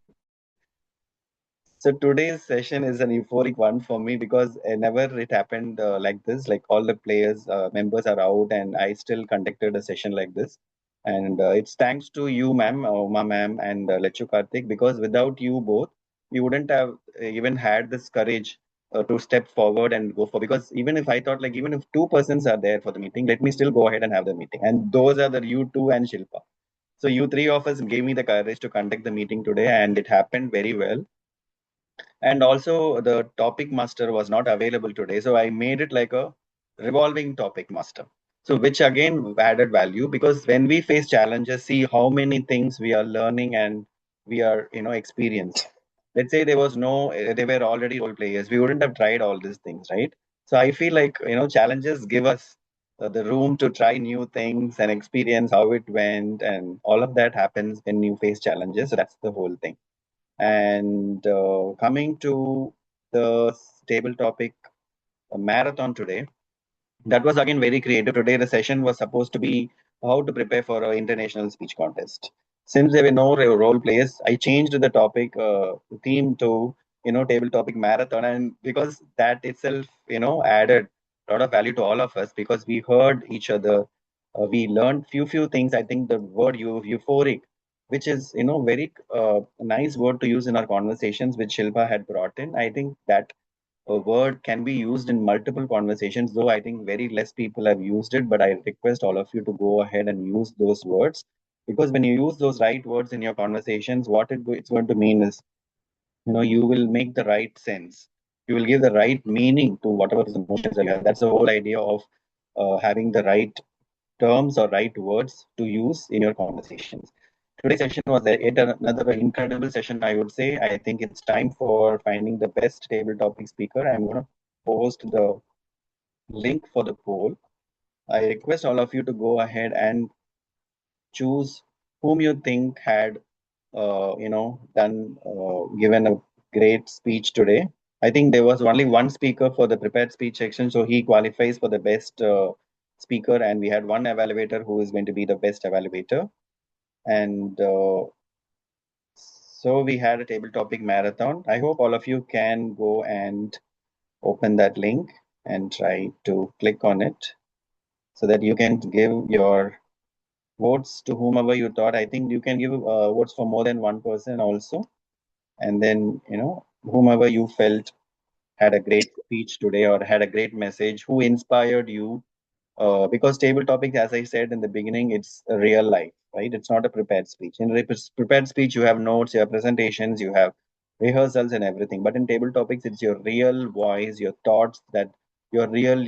So today's session is an euphoric one for me because never it happened like this. Like all the players, members are out, and I still conducted a session like this. And it's thanks to you, ma'am, Uma ma'am, and Lechu Karthik, because without you both, we wouldn't have even had this courage to step forward and go for. Because even if I thought, like, even if two persons are there for the meeting, let me still go ahead and have the meeting. And those are the you two and Shilpa. So you three of us gave me the courage to conduct the meeting today, and it happened very well. And also the topic master was not available today, so I made it like a revolving topic master, so which again added value, because when we face challenges, see how many things we are learning and we are experienced. Let's say there was no they were already role players, we wouldn't have tried all these things, right? So I feel like challenges give us the room to try new things and experience how it went, and all of that happens when you face challenges. So that's the whole thing. And coming to the table topic marathon today, that was again very creative. Today, the session was supposed to be how to prepare for an international speech contest. Since there were no role players, I changed the topic theme to table topic marathon, and because that itself added a lot of value to all of us, because we heard each other, we learned few things. I think the word euphoric, which is very nice word to use in our conversations, which Shilpa had brought in. I think that a word can be used in multiple conversations, though I think very less people have used it. But I request all of you to go ahead and use those words, because when you use those right words in your conversations, what it's going to mean is, you will make the right sense. You will give the right meaning to whatever the emotions that you have. That's the whole idea of having the right terms or right words to use in your conversations. Today's session was yet another incredible session, I would say. I think it's time for finding the best table topic speaker. I'm going to post the link for the poll. I request all of you to go ahead and choose whom you think had, given a great speech today. I think there was only one speaker for the prepared speech section, so he qualifies for the best speaker, and we had one evaluator who is going to be the best evaluator. And so we had a table topic marathon. I hope all of you can go and open that link and try to click on it so that you can give your votes to whomever you thought. I think you can give votes for more than one person also. And then, whomever you felt had a great speech today or had a great message, who inspired you. Because table topics, as I said in the beginning, it's a real life, right? It's not a prepared speech. In prepared speech, you have notes, you have presentations, you have rehearsals and everything. But in table topics, it's your real voice, your thoughts, that your real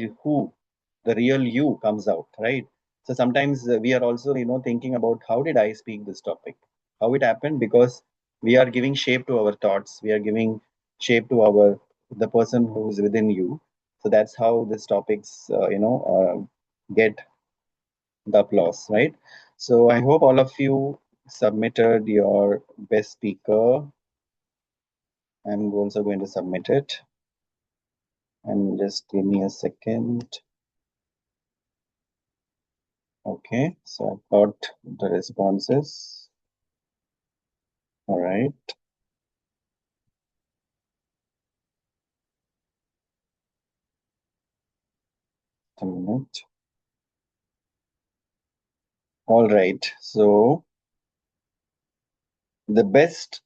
the real you comes out, right? So sometimes we are also, thinking about how did I speak this topic, how it happened, because we are giving shape to our thoughts, we are giving shape to the person who is within you. So that's how these topics, get the applause, right? So I hope all of you submitted your best speaker. I'm also going to submit it. And just give me a second. Okay, so I've got the responses. All right. A minute. All right. So the best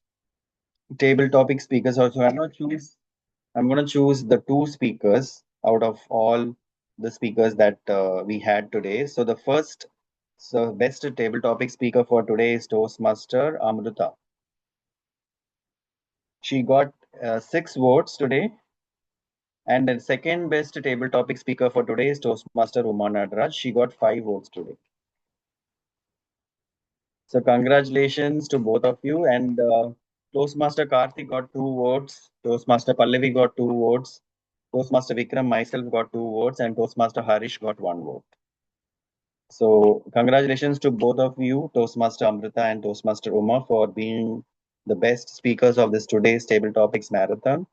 table topic speakers also. I'm gonna choose the two speakers out of all the speakers that we had today. So the best table topic speaker for today is Toastmaster Amrutha. She got 6 votes today. And the second best table topic speaker for today is Toastmaster Natraj. She got 5 votes today. So congratulations to both of you. And Toastmaster Karthik got 2 votes. Toastmaster Pallavi got 2 votes. Toastmaster Vikram, myself got 2 votes, and Toastmaster Harish got 1 vote. So congratulations to both of you, Toastmaster Amrutha and Toastmaster Uma, for being the best speakers of this today's Table Topics Marathon.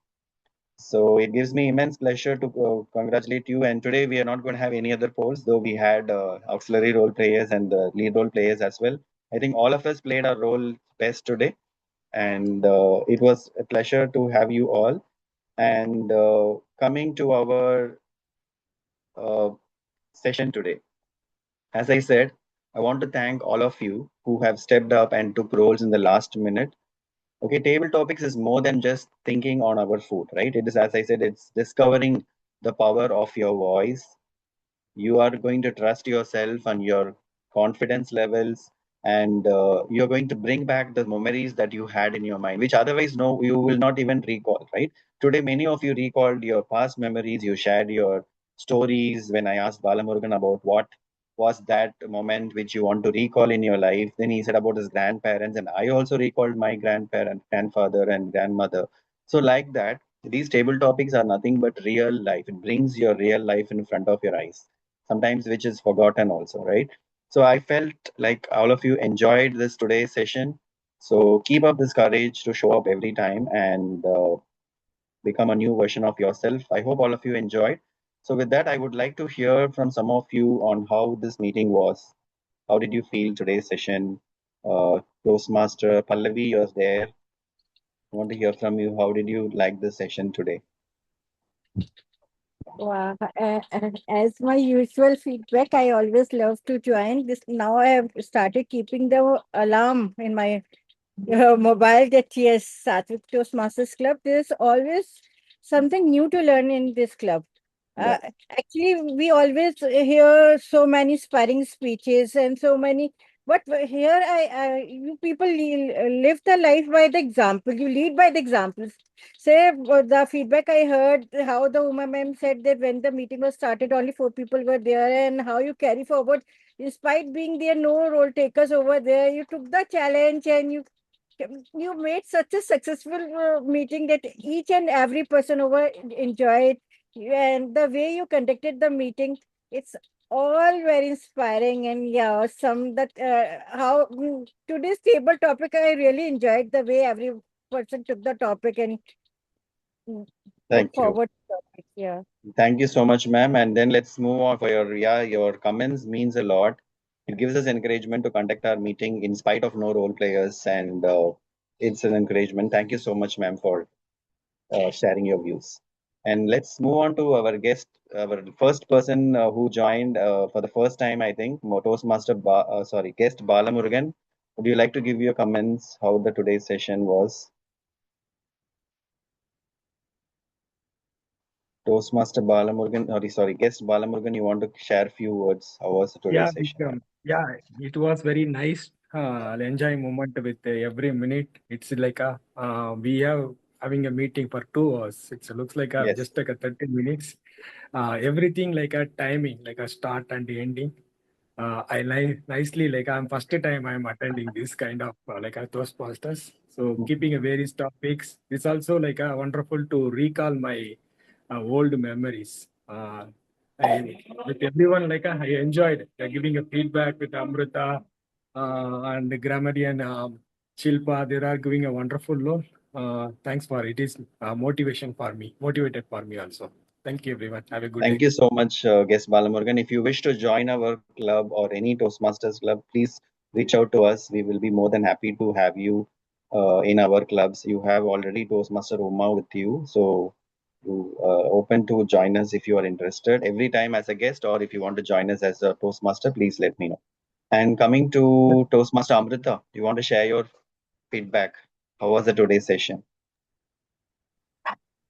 So it gives me immense pleasure to congratulate you. And today we are not going to have any other polls, though we had auxiliary role players and the lead role players as well. I think all of us played our role best today. And it was a pleasure to have you all. And coming to our session today. As I said, I want to thank all of you who have stepped up and took roles in the last minute. Okay, table topics is more than just thinking on our food, right? It is, as I said, it's discovering the power of your voice. You are going to trust yourself and your confidence levels, and you're going to bring back the memories that you had in your mind, which otherwise no, you will not even recall, right? Today, many of you recalled your past memories. You shared your stories. When I asked Balamurugan about what was that moment which you want to recall in your life, then he said about his grandparents, and I also recalled my grandfather and grandmother. So like that, these table topics are nothing but real life. It brings your real life in front of your eyes, sometimes which is forgotten also, right? So I felt like all of you enjoyed this today's session. So keep up this courage to show up every time and become a new version of yourself. I hope all of you enjoyed. So with that, I would like to hear from some of you on how this meeting was. How did you feel today's session? Toastmaster Pallavi, you're there. I want to hear from you. How did you like the session today? Wow. As my usual feedback, I always love to join this. Now I have started keeping the alarm in my mobile that yes, Sattvic Toastmasters Club. There's always something new to learn in this club. Uh, Right. Actually, we always hear so many sparring speeches and so many. But here, you people live the life by the example. You lead by the examples. Say the feedback I heard, how the Uma ma'am said that when the meeting was started, only 4 people were there, and how you carry forward, despite being there, no role takers over there. You took the challenge and you made such a successful meeting that each and every person over enjoyed. And the way you conducted the meeting, it's all very inspiring. And yeah, some that how today's table topic, I really enjoyed the way every person took the topic and put Thank you. forward the topic. Yeah. Thank you so much, ma'am. And then let's move on for your comments means a lot. It gives us encouragement to conduct our meeting in spite of no role players, and it's an encouragement. Thank you so much, ma'am, for sharing your views. And let's move on to our guest, our first person who joined for the first time, I think, Toastmaster, guest Balamurugan. Would you like to give your comments how the today's session was? Toastmaster Balamurugan, guest Balamurugan, you want to share a few words? How was Yeah, today's session? Vikram. Yeah, it was very nice. I'll enjoy moment with every minute. It's like we have having a meeting for 2 hours. It looks like Yes. just like a 30 minutes. Everything like a timing, like a start and the ending. I like nicely like I'm first time I'm attending this kind of like a Toastmasters. So keeping a various topics. It's also like a wonderful to recall my old memories. With everyone like I enjoyed giving a feedback with Amrutha and the grammarian Shilpa. They are giving a wonderful role. Thanks for it is motivation for me, motivated for me also. Thank you, everyone. Have a good Thank day. you so much, Guest Balamurugan. If you wish to join our club or any Toastmasters club, please reach out to us. We will be more than happy to have you in our clubs. You have already Toastmaster Uma with you, so you open to join us if you are interested. Every time as a guest, or if you want to join us as a Toastmaster, please let me know. And coming to Toastmaster Amrutha, you want to share your feedback? How was the today's session?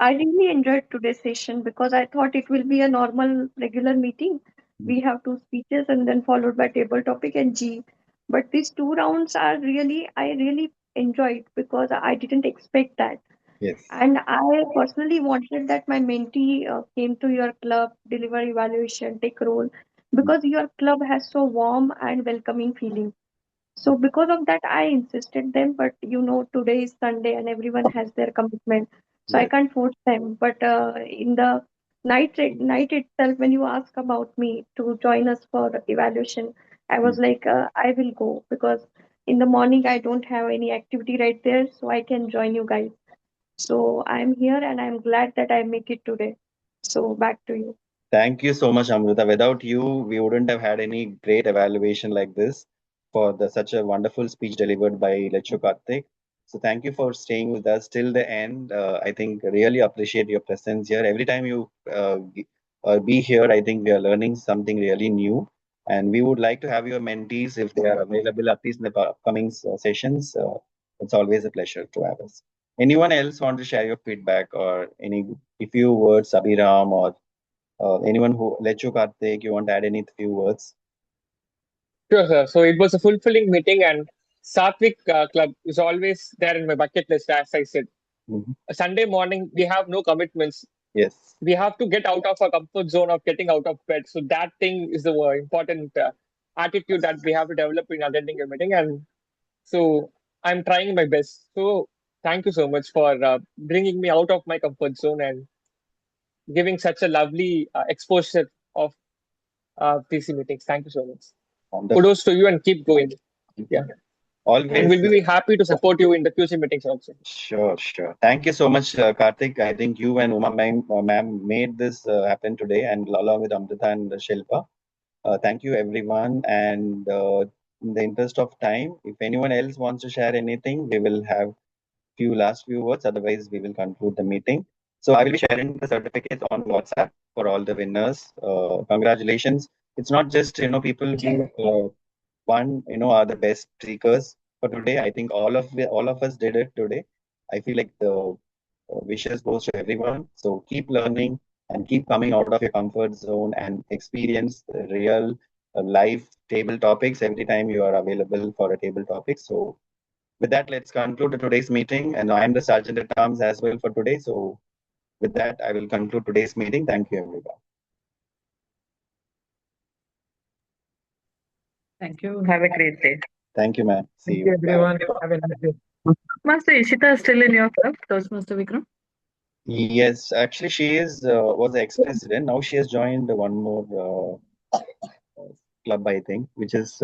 I really enjoyed today's session because I thought it will be a normal, regular meeting. We have two speeches and then followed by table topic and G. But these two rounds are really, I really enjoyed because I didn't expect that. Yes. And I personally wanted that my mentee came to your club, deliver evaluation, take role, because your club has so warm and welcoming feeling. So because of that, I insisted them. But today is Sunday and everyone has their commitment, so I Yes. can't force them. But in the night itself, when you ask about me to join us for evaluation, I was like, I will go because in the morning I don't have any activity right there, so I can join you guys. So I'm here and I'm glad that I make it today. So back to you. Thank you so much, Amrutha. Without you, we wouldn't have had any great evaluation like this for such a wonderful speech delivered by Lechu Karthik. So thank you for staying with us till the end. I think really appreciate your presence here. Every time you be here, I think we are learning something really new. And we would like to have your mentees if they are available, at least in the upcoming sessions. It's always a pleasure to have us. Anyone else want to share your feedback or any few words, Abhiram or anyone who let you, Karthik, you want to add any few words? Sure, sir. So it was a fulfilling meeting, and Sattvic Club is always there in my bucket list, as I said. Mhm. A Sunday morning, we have no commitments. Yes. We have to get out of our comfort zone of getting out of bed. So that thing is the important attitude that we have to develop in attending a meeting. And so I'm trying my best. So thank you so much for bringing me out of my comfort zone and giving such a lovely exposure of PC meetings. Thank you so much. Wonderful. Kudos to you and keep going. Yeah. And Always. we'll be happy to support you in the QC meetings also. Sure, sure. Thank you so much, Karthik. I think you and Uma ma'am made this happen today, and along with Amrita and Shilpa. Thank you, everyone. And in the interest of time, if anyone else wants to share anything, we will have few words. Otherwise, we will conclude the meeting. So I will be sharing the certificates on WhatsApp for all the winners. Congratulations! It's not just people who are the best speakers for today. I think all of us did it today. I feel like the wishes goes to everyone. So keep learning and keep coming out of your comfort zone and experience the real life table topics every time you are available for a table topic. So with that, let's conclude today's meeting. And I am the Sergeant at Arms as well for today. So with that, I will conclude today's meeting. Thank you, everyone. Thank you. Have a great day. Thank you, ma'am. See Thank you, you. Bye. everyone. Have a nice day. Master Ishita is still in your club, Toastmaster Vikram? Yes, actually, she was the ex-president. Now she has joined one more club, I think, which is